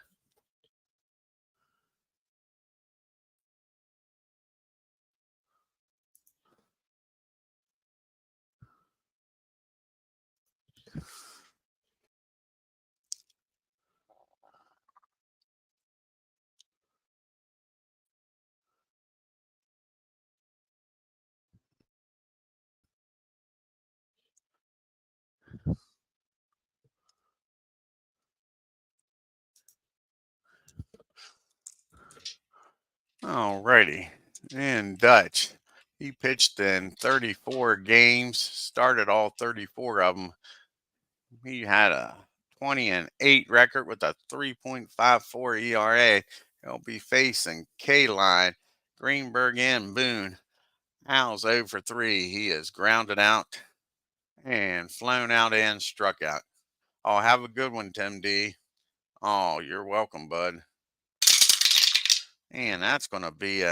Alrighty. And Dutch. He pitched in 34 games, started all 34 of them. He had a 20-8 record with a 3.54 ERA. He'll be facing K-Line, Greenberg, and Boone. Al's 0 for 3. He is grounded out and flown out and struck out. Oh, have a good one, Tim D. Oh, you're welcome, bud. And that's going to be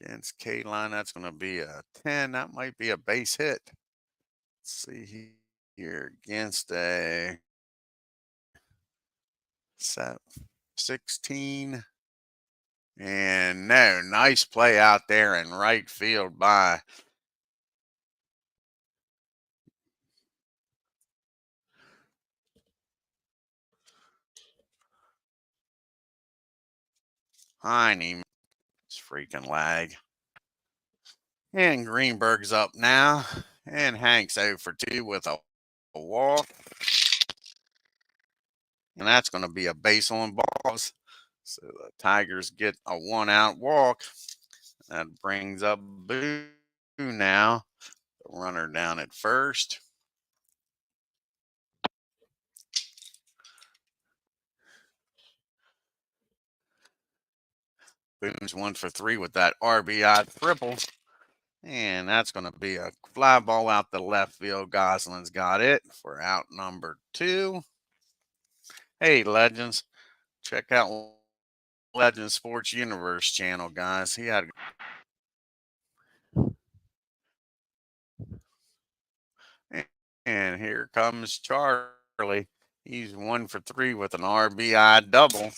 against K-Line. That's going to be a 10. That might be a base hit. Let's see here against a 16. And no, nice play out there in right field by Heine. It's freaking lag. And Greenberg's up now. And Hank's 0 for 2 with a walk. And that's going to be a base on balls. So the Tigers get a 1-out walk. That brings up Boo now. The runner down at first. Boone's 1 for 3 with that RBI triple. And that's going to be a fly ball out the left field. Gosling's got it for out number 2. Hey, Legends. Check out Legends Sports Universe channel, guys. He had and here comes Charlie. He's 1 for 3 with an RBI double.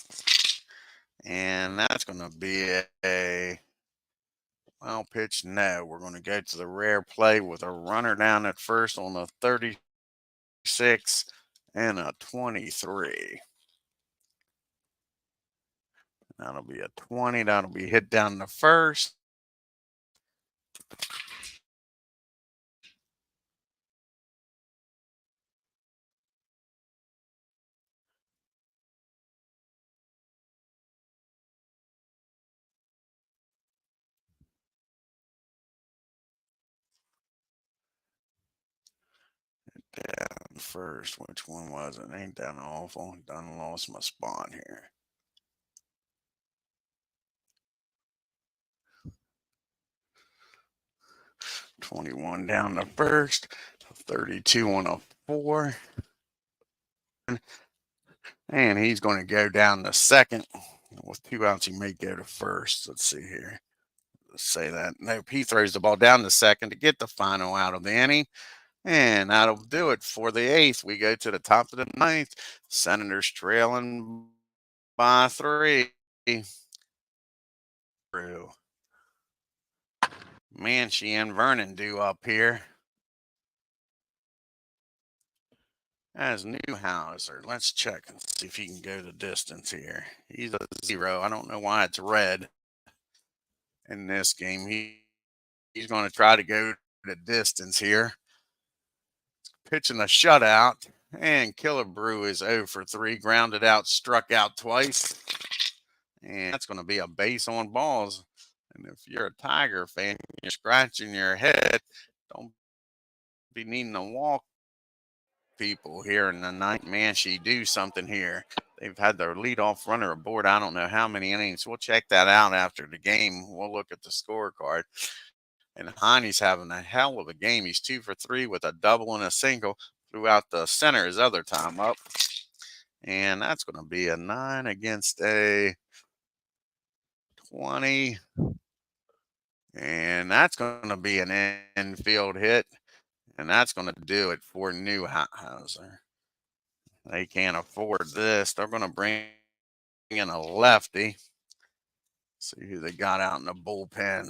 And that's going to be a well pitch. No, we're going to go to the rare play with a runner down at first on a 36 and a 23. That'll be a 20. That'll be hit down the first. Down first. Which one was it? Ain't that awful? Done lost my spot here. $21 down the first. 32 on a 4. And he's going to go down the second. With 2 outs, he may go to first. Let's see here. Let's say that. Nope, he throws the ball down the second to get the final out of the inning. And that'll do it for the 8th. We go to the top of the 9th. Senators trailing by 3. Manshee and Vernon due up here. As NEWHOUSER. Let's check and see if he can go the distance here. He's a 0. I don't know why it's red in this game. He's going to try to go the distance here. Pitching a shutout. And Killebrew is 0 for 3. Grounded out, struck out twice. And that's going to be a base on balls. And if you're a Tiger fan, you're scratching your head. Don't be needing to walk people here in the 9th. Manshee do something here. They've had their leadoff runner aboard. I don't know how many innings. We'll check that out after the game. We'll look at the scorecard. And Heine's having a hell of a game. He's 2 for 3 with a double and a single. Threw out the center his other time up. And that's going to be a 9 against a 20. And that's going to be an infield hit. And that's going to do it for NEWHOUSER. They can't afford this. They're going to bring in a lefty. See who they got out in the bullpen.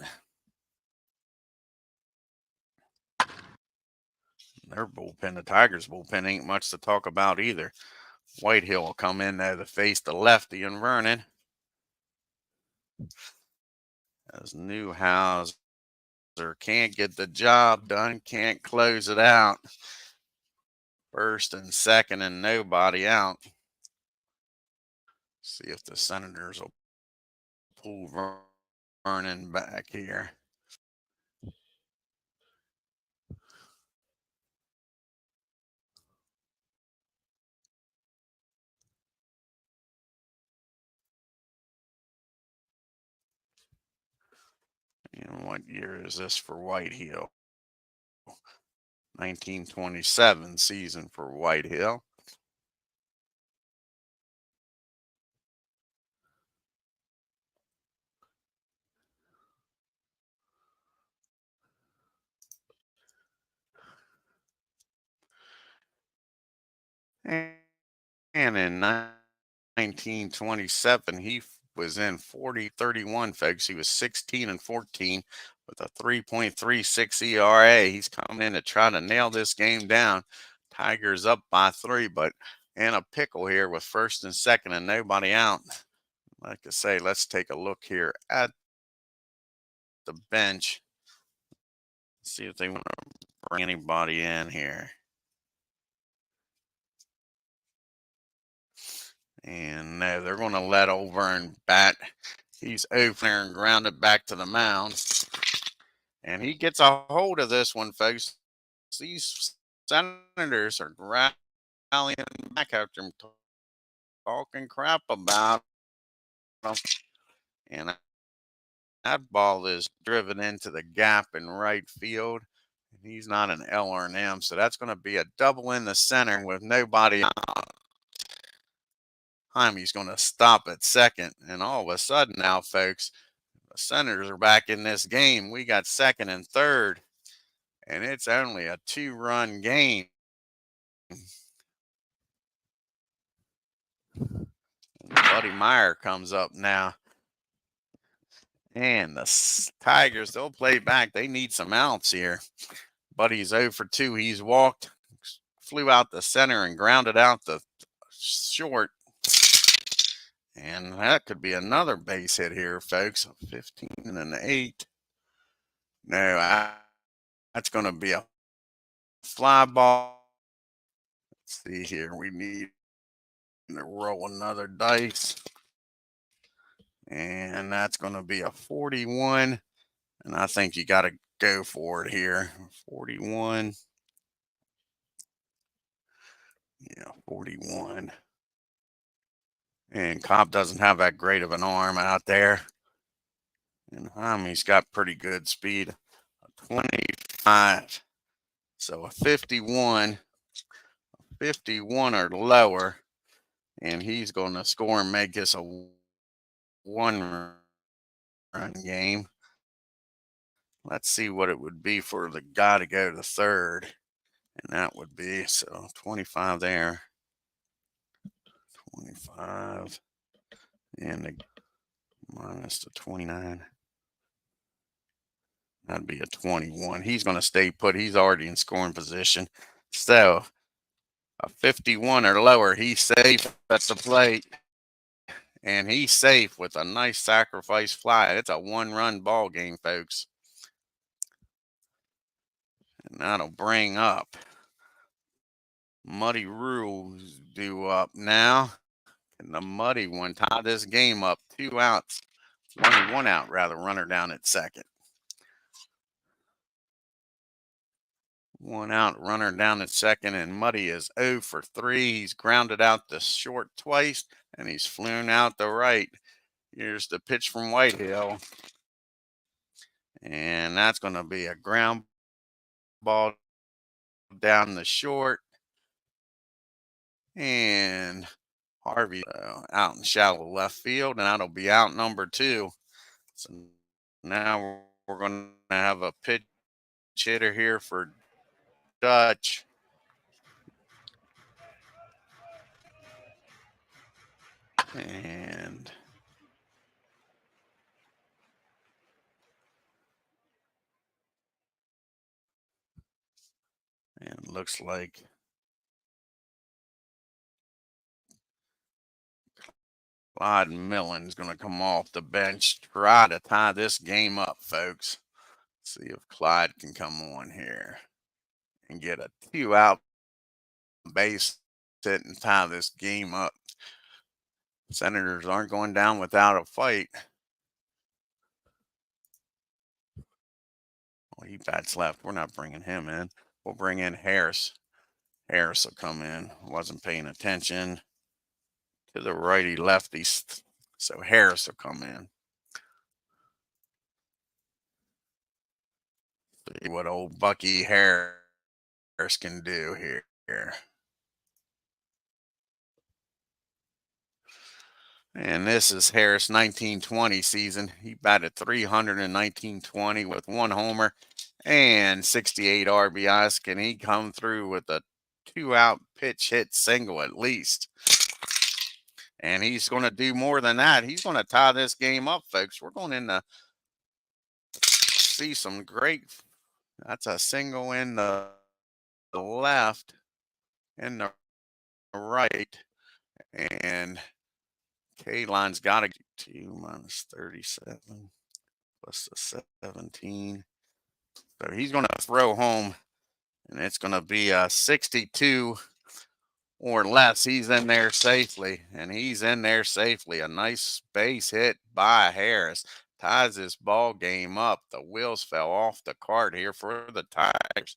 Their bullpen, the Tigers' bullpen, ain't much to talk about either. Whitehill will come in there to face the lefty and Vernon. As NEWHOUSER can't get the job done, can't close it out. First and second and nobody out. See if the Senators will pull Vernon back here. And what year is this for Whitehill? 1927 season for Whitehill. And in 1927, he was in 40-31, folks. He was 16 and 14 with a 3.36 ERA. He's coming in to try to nail this game down. Tigers up by 3, but in a pickle here with first and second and nobody out. Like I say, let's take a look here at the bench. See if they want to bring anybody in here. And no, they're going to let O'Vern bat. He's over there and grounded back to the mound. And he gets a hold of this one, folks. These Senators are rallying back after him talking crap about them. And that ball is driven into the gap in right field. And he's not an L or an M, so that's going to be a double in the center with nobody out. He's going to stop at second. And all of a sudden now, folks, the Senators are back in this game. We got second and third, and it's only a 2-run game. Buddy Meyer comes up now. And the Tigers, they'll play back. They need some outs here. Buddy's 0 for 2. He's walked, flew out the center and grounded out the short. And that could be another base hit here, folks. 15 and an 8. No, that's going to be a fly ball. Let's see here. We need to roll another dice. And that's going to be a 41. And I think you got to go for it here. 41. Yeah, 41. And Cobb doesn't have that great of an arm out there. And Jaime's got pretty good speed. 25. So a 51 or lower. And he's going to score and make this a 1-run game. Let's see what it would be for the guy to go to third. And that would be, so 25 there. 25. And the minus the 29. That'd be a 21. He's going to stay put. He's already in scoring position. So a 51 or lower, he's safe at the plate. And he's safe with a nice sacrifice fly. It's a 1-run ball game, folks. And that'll bring up Muddy Rules due up now. And the Muddy one tie this game up. 2 outs. 1 out, rather. Runner down at second. 1 out, runner down at second, and Muddy is 0 for 3. He's grounded out the short twice, and he's flown out the right. Here's the pitch from Whitehill. And that's going to be a ground ball down the short. And Harvey out in shallow left field, and that'll be out number 2. So now going to have a pitch hitter here for Dutch. And looks like Clyde Millen's going to come off the bench, try to tie this game up, folks. See if Clyde can come on here and get a 2-out base hit and tie this game up. Senators aren't going down without a fight. Well, he bats left. We're not bringing him in. We'll bring in Harris. Harris will come in. Wasn't paying attention to the righty lefties. So Harris will come in. See what old Bucky Harris can do here. And this is Harris 1920 season. He batted 300 in 1920 with 1 homer and 68 RBIs. Can he come through with a 2-out pitch hit single at least? And he's going to do more than that. He's going to tie this game up, folks. We're going in to see some great. That's a single in the left and the right. And K-Line's got to get 2 minus 37 plus the 17. So he's going to throw home, and it's going to be a 62 or less. He's in there safely, and he's in there safely. A nice base hit by Harris. Ties this ball game up. The wheels fell off the cart here for the Tigers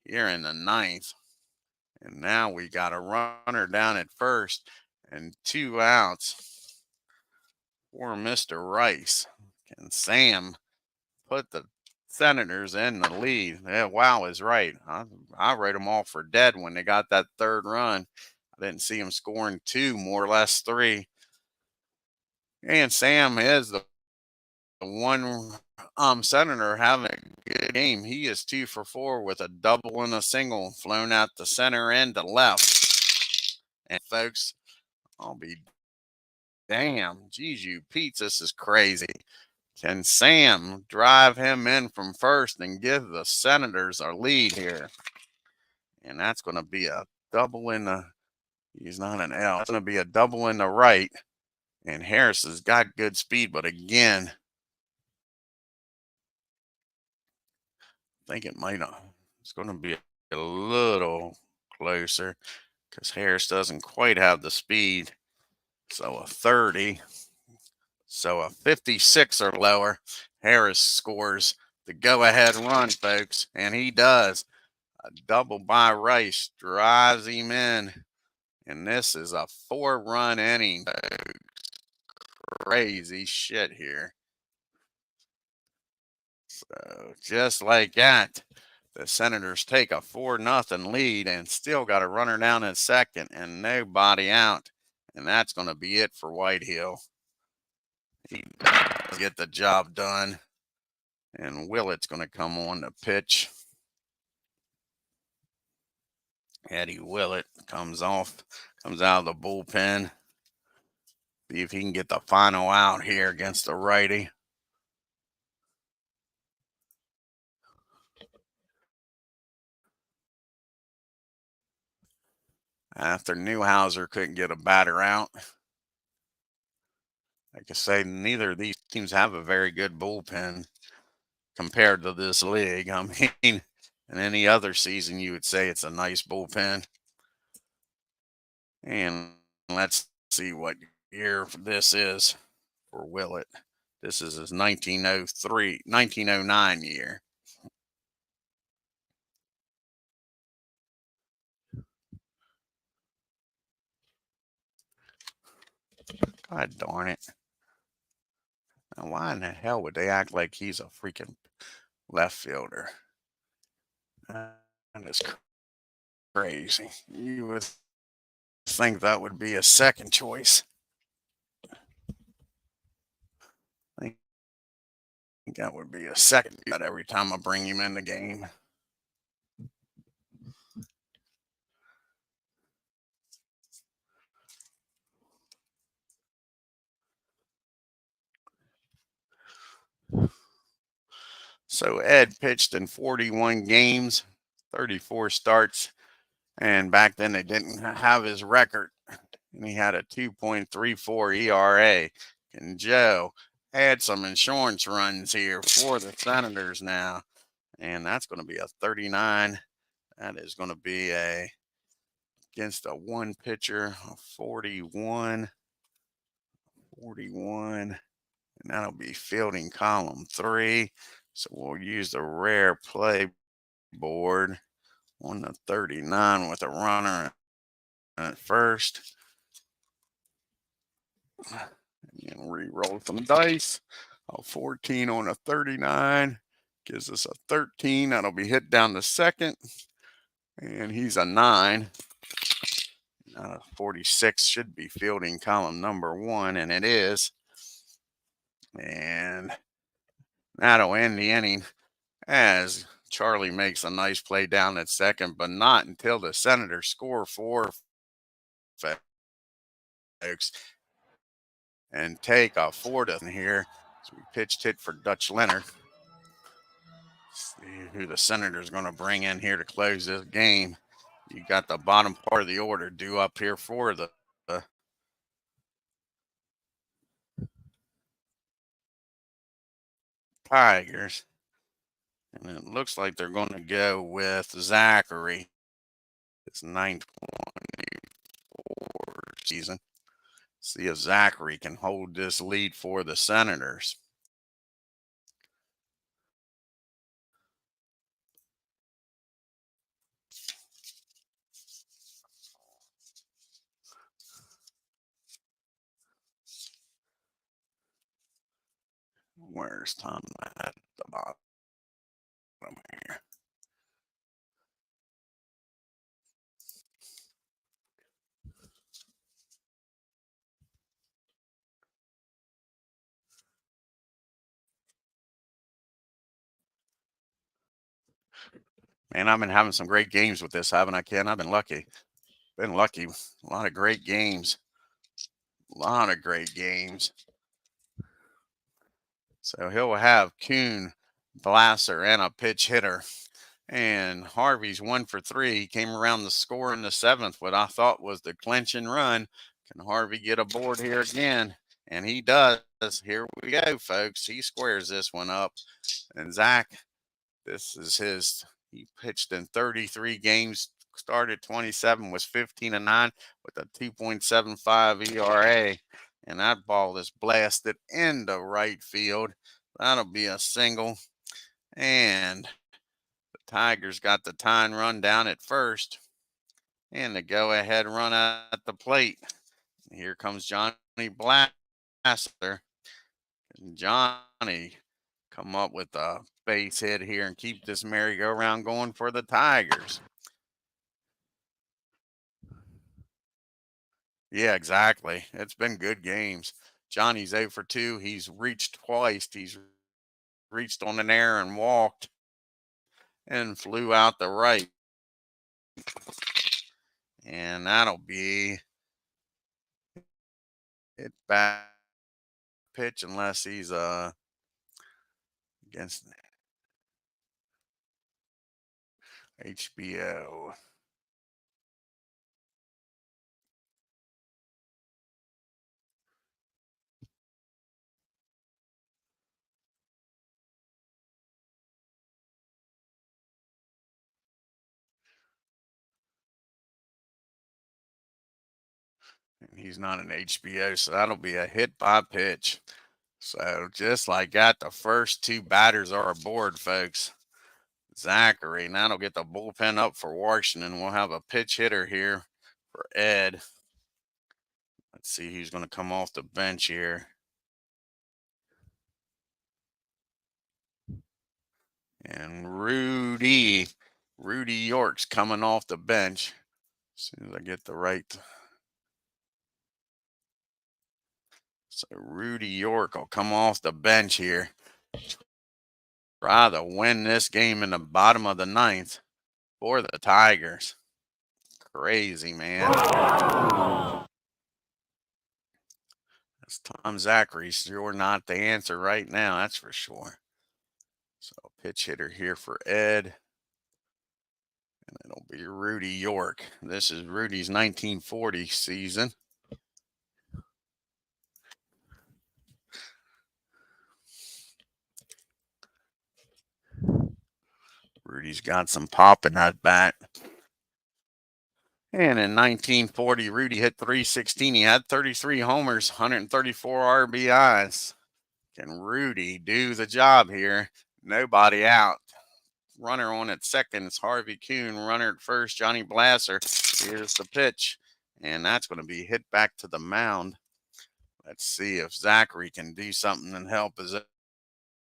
here in the 9th. And now we got a runner down at first and 2 outs for Mr. Rice. Can Sam put the Senators in the lead? Yeah, wow is right. I wrote them all for dead when they got that 3rd run. I didn't see him scoring 2, more or less 3. And Sam is the one Senator having a good game. He is 2 for 4 with a double and a single flown out the center and to left. And folks, I'll be damn. Juju Pete's, this is crazy. Can Sam drive him in from first and give the Senators a lead here? And that's going to be a double in the, he's not an L. It's going to be a double in the right. And Harris has got good speed, but again, I think it might not. It's going to be a little closer because Harris doesn't quite have the speed. So a 30. So a 56 or lower. Harris scores the go-ahead run, folks, and he does. A double by Rice drives him in, and this is a 4-run inning. Crazy shit here. So just like that, the Senators take a 4-0 lead and still got a runner down at second and nobody out. And that's going to be it for Whitehill. He does get the job done. And Willett's going to come on the pitch. Eddie Willett comes out of the bullpen. See if he can get the final out here against the righty. After NEWHOUSER couldn't get a batter out. Like I say, neither of these teams have a very good bullpen compared to this league. I mean, in any other season, you would say it's a nice bullpen. And let's see what year this is for Willett. This is his 1909 year. God darn it. Now, why in the hell would they act like he's a freaking left fielder? That is crazy. You would think that would be a second choice. That would be a second every time I bring him in the game. So Ed pitched in 41 games, 34 starts, and back then they didn't have his record. And he had a 2.34 ERA. And Joe had some insurance runs here for the Senators now. And that's going to be a 39. That is going to be against a one pitcher, a 41. 41. And that'll be fielding column 3. So we'll use the rare play board on the 39 with a runner at first. And re-roll some dice. A 14 on a 39 gives us a 13. That'll be hit down to second. And he's a 9. 46 should be fielding column number 1, and it is. And that'll end the inning as Charlie makes a nice play down at second, but not until the Senators score 4, folks, and take a 4 here. So we pitched hit for Dutch Leonard. See who the Senators going to bring in here to close this game. You got the bottom part of the order due up here for the Tigers. And it looks like they're going to go with Zachary. It's 924 season. See if Zachary can hold this lead for the Senators. Where's Tom at the bottom here? Man, I've been having some great games with this, haven't I, Ken? I've been lucky. Been lucky. A lot of great games. A lot of great games. So he'll have Kuhn, Blasser, and a pitch hitter. And Harvey's 1 for 3. He came around the score in the 7th, what I thought was the clinching run. Can Harvey get aboard here again? And he does. Here we go, folks. He squares this one up. And Zach, this is his. He pitched in 33 games, started 27, was 15-9 with a 2.75 ERA. And that ball is blasted into right field. That'll be a single. And the Tigers got the tying run down at first. And the go-ahead run at the plate. Here comes Johnny Blaster. And Johnny come up with a base hit here and keep this merry-go-round going for the Tigers. Yeah, exactly. It's been good games. Johnny's 8 for 2. He's reached twice. He's reached on an air and walked and flew out the right. And that'll be it back pitch unless he's against HBO. And he's not an HBO, so that'll be a hit by pitch. So just like that, the first 2 batters are aboard, folks. Zachary, and that'll get the bullpen up for Washington. We'll have a pitch hitter here for Ed. Let's see who's going to come off the bench here. And Rudy York's coming off the bench. As soon as I get the right. So Rudy York will come off the bench here. try to win this game in the bottom of the ninth for the Tigers. Crazy, man. That's Tom Zachary. Sure not the answer right now, that's for sure. So pitch hitter here for Ed. And it'll be Rudy York. This is Rudy's 1940 season. Rudy's got some pop in that bat. And in 1940, Rudy hit .316. He had 33 homers, 134 RBIs. Can Rudy do the job here? Nobody out. Runner on at second is Harvey Kuhn. Runner at first, Johnny Blasser. Here's the pitch. And that's going to be hit back to the mound. Let's see if Zachary can do something and help his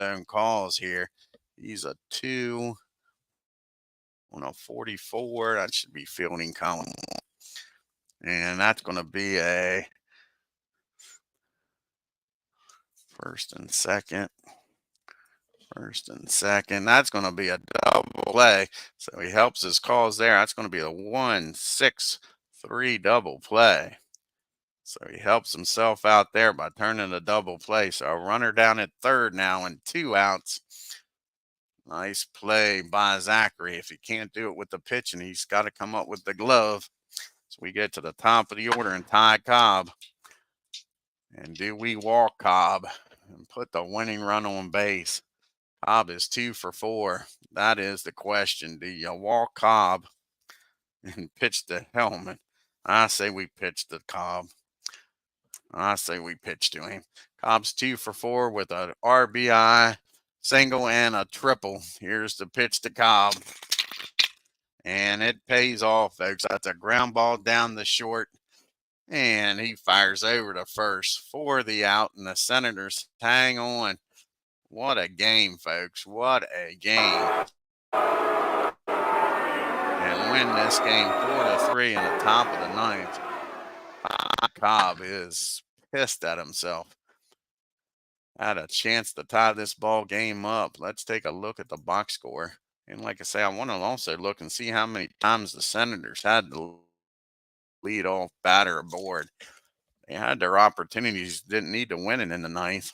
own cause here. He's a 2 on a 44. That should be fielding column. And that's going to be a first and second. That's going to be a double play. So he helps his cause there. That's going to be a 1-6-3 double play. So he helps himself out there by turning a double play. So a runner down at third now and 2 outs. Nice play by Zachary. If he can't do it with the pitch, and he's got to come up with the glove. So we get to the top of the order and Ty Cobb. And do we walk Cobb and put the winning run on base? Cobb is 2 for 4. That is the question. Do you walk Cobb and pitch to Hellman? I say we pitch to Cobb. I say we pitch to him. Cobb's 2 for 4 with an RBI, single, and a triple. Here's the pitch to Cobb. And it pays off, folks. That's a ground ball down the short. And he fires over to first for the out. And the Senators hang on. What a game, folks. What a game. And win this game 4-3 in the top of the ninth. Cobb is pissed at himself. Had a chance to tie this ball game up. Let's take a look at the box score. And like I say, I want to also look and see how many times the Senators had the lead off batter aboard. They had their opportunities, didn't need to win it in the ninth.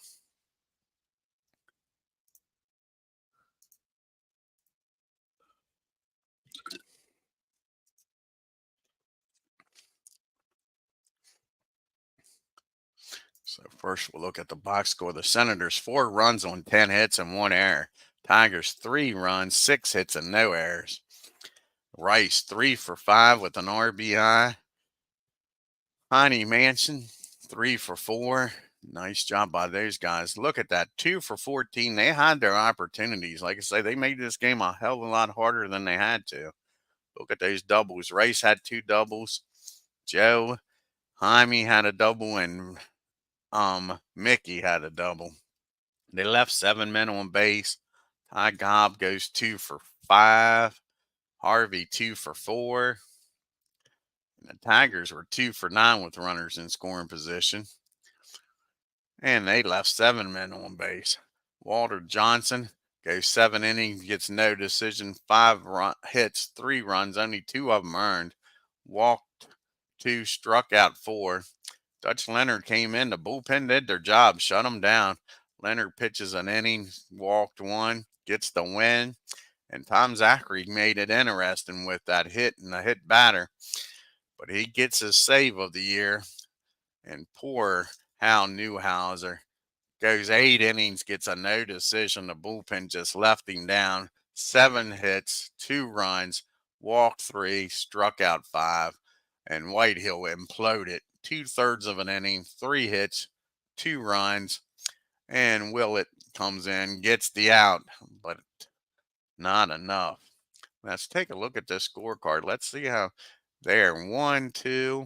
So first we'll look at the box score. The Senators 4 runs on 10 hits and 1 error. Tigers 3 runs, 6 hits and no errors. Rice 3 for 5 with an RBI. Heine Mansion 3 for 4. Nice job by those guys. Look at that, 2 for 14. They had their opportunities. Like I say, they made this game a hell of a lot harder than they had to. Look at those doubles. Rice had 2 doubles. Joe Jaime had a double, and Mickey had a double. They left 7 men on base. Ty Cobb goes 2 for 5. Harvey 2 for 4. And the Tigers were 2 for 9 with runners in scoring position. And they left 7 men on base. Walter Johnson goes 7 innings, gets no decision, 5 hits, 3 runs, only 2 of them earned. Walked 2, struck out 4. Dutch Leonard came in. The bullpen did their job, shut them down. Leonard pitches an inning, walked 1, gets the win. And Tom Zachary made it interesting with that hit and the hit batter. But he gets his save of the year. And poor Hal NEWHOUSER goes 8 innings, gets a no decision. The bullpen just left him down. 7 hits, 2 runs, walked 3, struck out 5. And Whitehill imploded. 2/3 of an inning, 3 hits, 2 runs. And Willett comes in, gets the out, but not enough. Let's take a look at this scorecard. Let's see how there. 1, 2,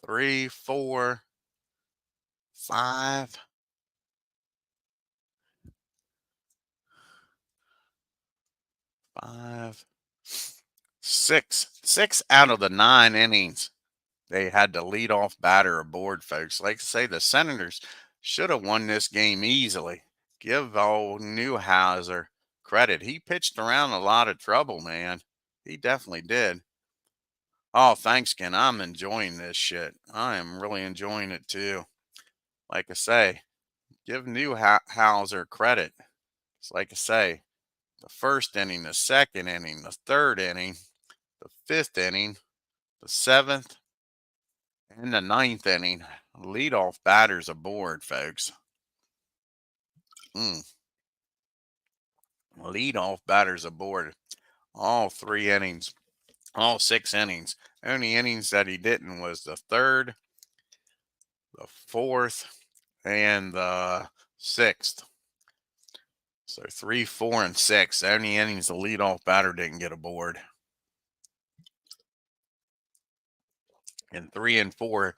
3, 4, 5. 5, 6. 6 out of the 9 innings. They had the leadoff batter aboard, folks. Like I say, the Senators should have won this game easily. Give old Newhouser credit. He pitched around a lot of trouble, man. He definitely did. Oh, thanks, Ken. I'm enjoying this shit. I am really enjoying it too. Like I say, give Newhouser credit. It's like I say, the first inning, the second inning, the third inning, the fifth inning, the seventh, and the ninth inning. Leadoff batters aboard, folks. Mm. Leadoff batters aboard. All 3 innings, all 6 innings. Only innings that he didn't was the third, the fourth, and the sixth. So 3, 4, and 6. The only innings the leadoff batter didn't get aboard. And 3 and 4,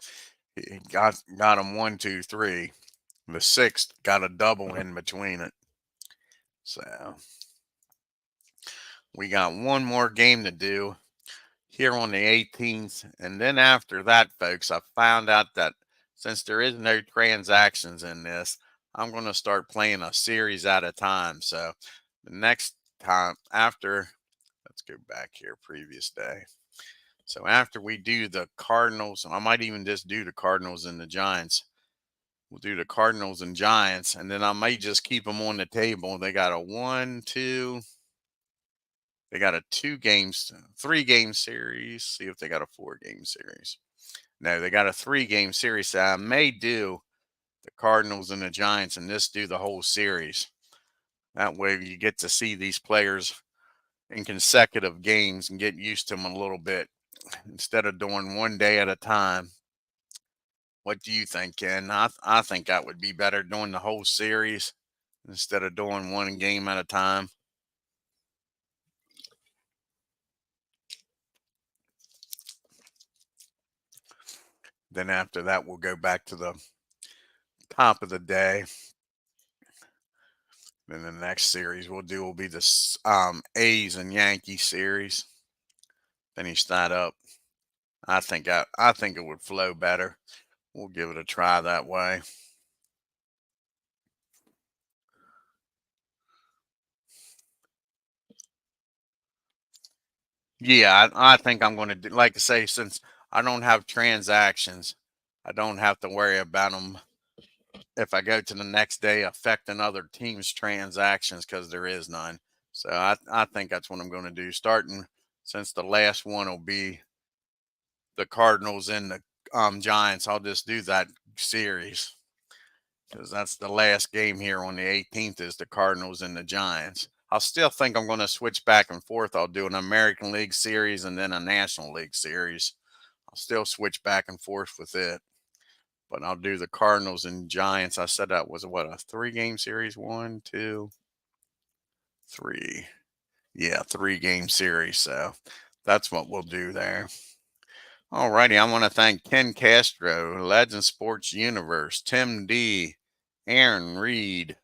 he got him 1, 2, 3. The sixth got a double in between it. So we got one more game to do here on the 18th. And then after that, folks, I found out that since there is no transactions in this, I'm going to start playing a series at a time. So the next time after, let's go back here, previous day. So after we do the Cardinals, I might even just do the Cardinals and the Giants. We'll do the Cardinals and Giants, and then I might just keep them on the table. They got a 1, 2, they got a 2 games, 3 game series. See if they got a 4 game series. No, they got a 3 game series. So I may do the Cardinals and the Giants and just do the whole series. That way you get to see these players in consecutive games and get used to them a little bit instead of doing one day at a time. What do you think, Ken? I think that would be better, doing the whole series instead of doing one game at a time. Then after that, we'll go back to the top of the day. Then the next series we'll do will be the A's and Yankees series. Finish that up. I think it would flow better. We'll give it a try that way. Yeah, I think I'm going to do, like I say, since I don't have transactions, I don't have to worry about them if I go to the next day affecting other teams' transactions because there is none. So I think that's what I'm going to do, starting since the last one will be the Cardinals and the Giants. I'll just do that series because that's the last game here on the 18th is the Cardinals and the Giants. I'll still think I'm going to switch back and forth. I'll do an American League series and then a National League series. I'll still switch back and forth with it. But I'll do the Cardinals and Giants. I said that was what, a 3 game series? 1, 2, 3. Yeah, 3 game series. So that's what we'll do there. Alrighty, I want to thank Ken Castro, Legend Sports Universe, Tim D, Aaron Reed,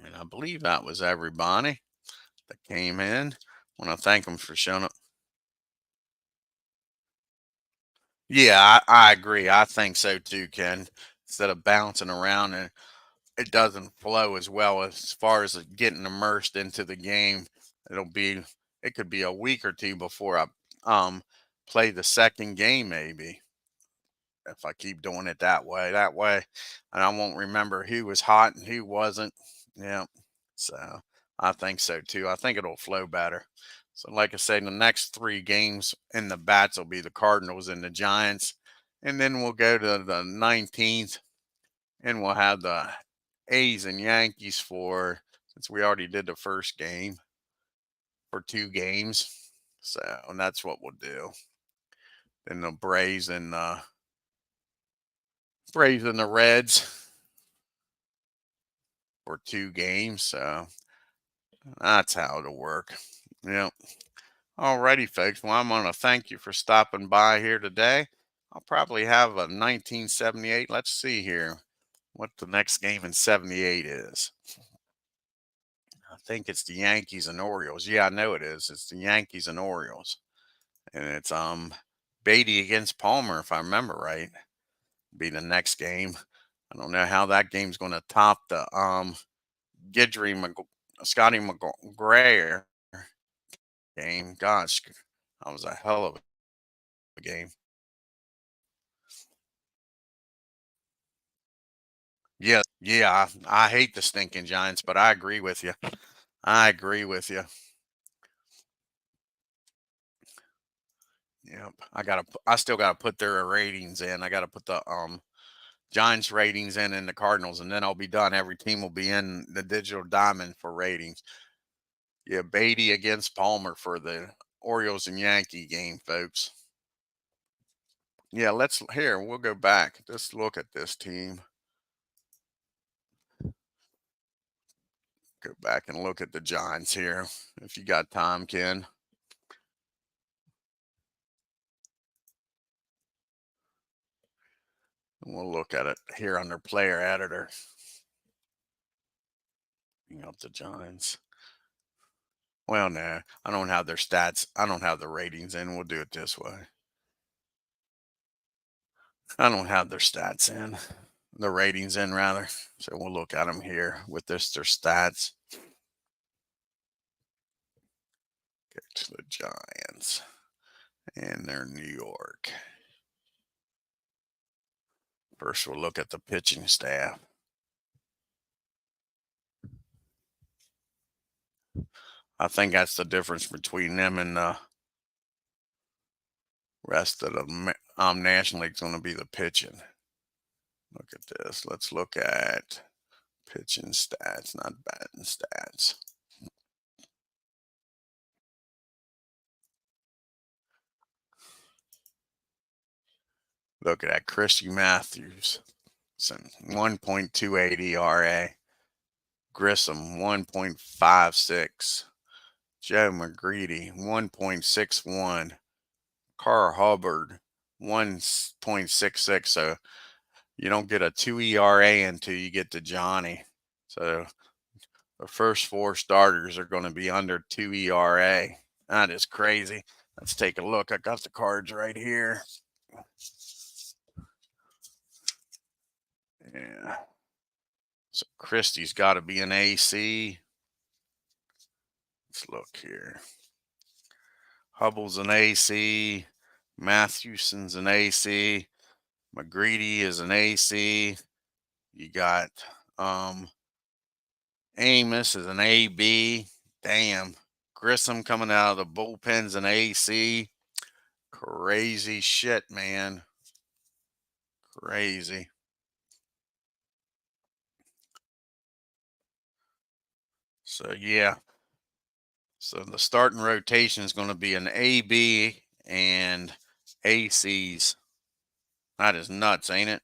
and I believe that was everybody that came in. I want to thank them for showing up. Yeah, I agree. I think so too, Ken. Instead of bouncing around and it doesn't flow as well as far as getting immersed into the game. It could be a week or two before I play the second game maybe if I keep doing it that way. That way, and I won't remember who was hot and who wasn't. Yeah. So I think so too. I think it'll flow better. So, like I said, the next 3 games in the bats will be the Cardinals and the Giants. And then we'll go to the 19th and we'll have the A's and Yankees since we already did the first game, for 2 games. So, and that's what we'll do. Then the Braves and the Reds for 2 games. So that's how it'll work. Yep. Alrighty, folks. Well, I'm going to thank you for stopping by here today. I'll probably have a 1978. Let's see here what the next game in 78 is. I think it's the Yankees and Orioles. Yeah, I know it is. It's the Yankees and Orioles. And it's Beatty against Palmer, if I remember right. Be the next game. I don't know how that game's going to top the Gidry Scotty McGrayer game. Gosh, that was a hell of a game. Yeah. I hate the stinking Giants, but I agree with you. I agree with you. Yep. I still gotta put their ratings in. I gotta put the Giants ratings in and the Cardinals, and then I'll be done. Every team will be in the digital diamond for ratings. Yeah, Beatty against Palmer for the Orioles and Yankee game, folks. Yeah, we'll go back. Let's look at this team. Go back and look at the Giants here. If you got time, Ken. And we'll look at it here under player editor. Bring up the Giants. Well, no, I don't have their stats. I don't have the ratings in. We'll do it this way. I don't have their stats in, the ratings in rather. So we'll look at them here with their stats. Go to the Giants, and they're New York. First, we'll look at the pitching staff. I think that's the difference between them and the rest of the National League's going to be the pitching. Look at this. Let's look at pitching stats, not batting stats. Look at that. Christy Matthews, 1.28 ERA. Grissom, 1.56. Joe McGreedy, 1.61. Carl Hubbard, 1.66. So you don't get a 2 ERA until you get to Johnny. So the first four starters are going to be under 2 ERA. That is crazy. Let's take a look. I got the cards right here. Yeah. So Christie's got to be an AC. Let's look here. Hubble's an AC. Mathewson's an AC. McGreedy is an AC. You got Amos is an AB. Damn. Grissom coming out of the bullpen's an AC. Crazy shit, man. Crazy. So yeah. So the starting rotation is going to be an AB and ACs. That is nuts, ain't it?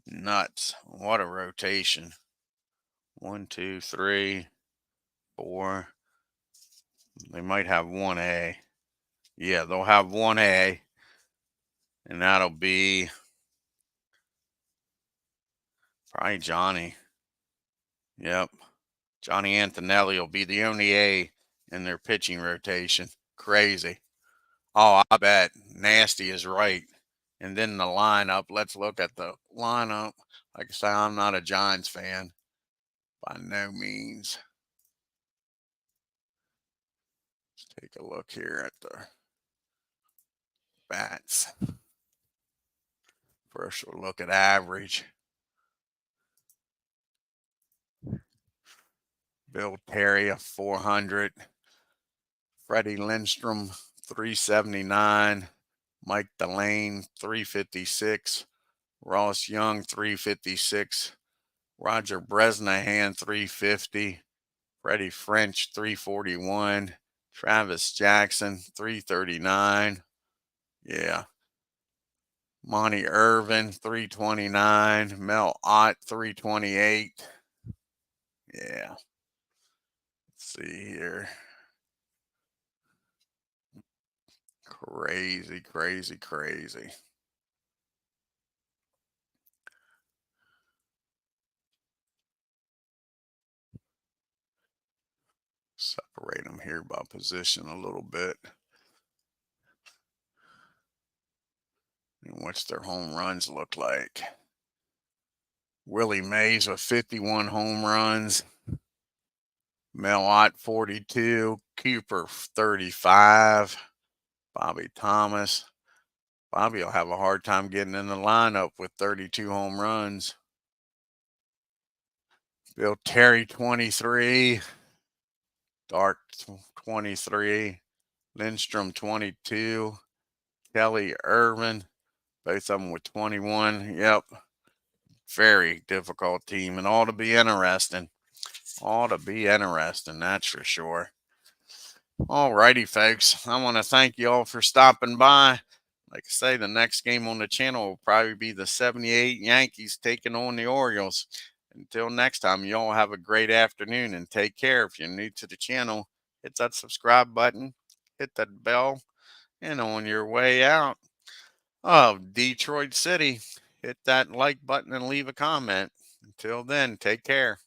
Nuts. What a rotation. 1, 2, 3, 4. They might have 1A. Yeah, they'll have 1A. And that'll be probably Johnny. Yep. Johnny Antonelli will be the only A in their pitching rotation. Crazy. Oh, I bet. Nasty is right. And then the lineup. Let's look at the lineup. Like I say, I'm not a Giants fan by no means. Let's take a look here at the bats. First, we'll look at average. Bill Terry, 400. Freddie Lindstrom, 379. Mike Delane, 356. Ross Young, 356. Roger Bresnahan, 350. Freddie French, 341. Travis Jackson, 339. Yeah. Monty Irvin, 329. Mel Ott, 328. Yeah. Let's see here. Crazy, crazy, crazy. Separate them here by position a little bit. And what's their home runs look like? Willie Mays with 51 home runs. Mel Ott 42. Cooper 35. Bobby Thomas. Bobby will have a hard time getting in the lineup with 32 home runs. Bill Terry 23. Dark 23. Lindstrom 22. Kelly Irvin, both of them with 21. Yep. Very difficult team and ought to be interesting. Ought to be interesting, that's for sure. Alrighty, folks. I want to thank you all for stopping by. Like I say, the next game on the channel will probably be the 78 Yankees taking on the Orioles. Until next time, you all have a great afternoon and take care. If you're new to the channel, hit that subscribe button, hit that bell, and on your way out of Detroit City, hit that like button and leave a comment. Until then, take care.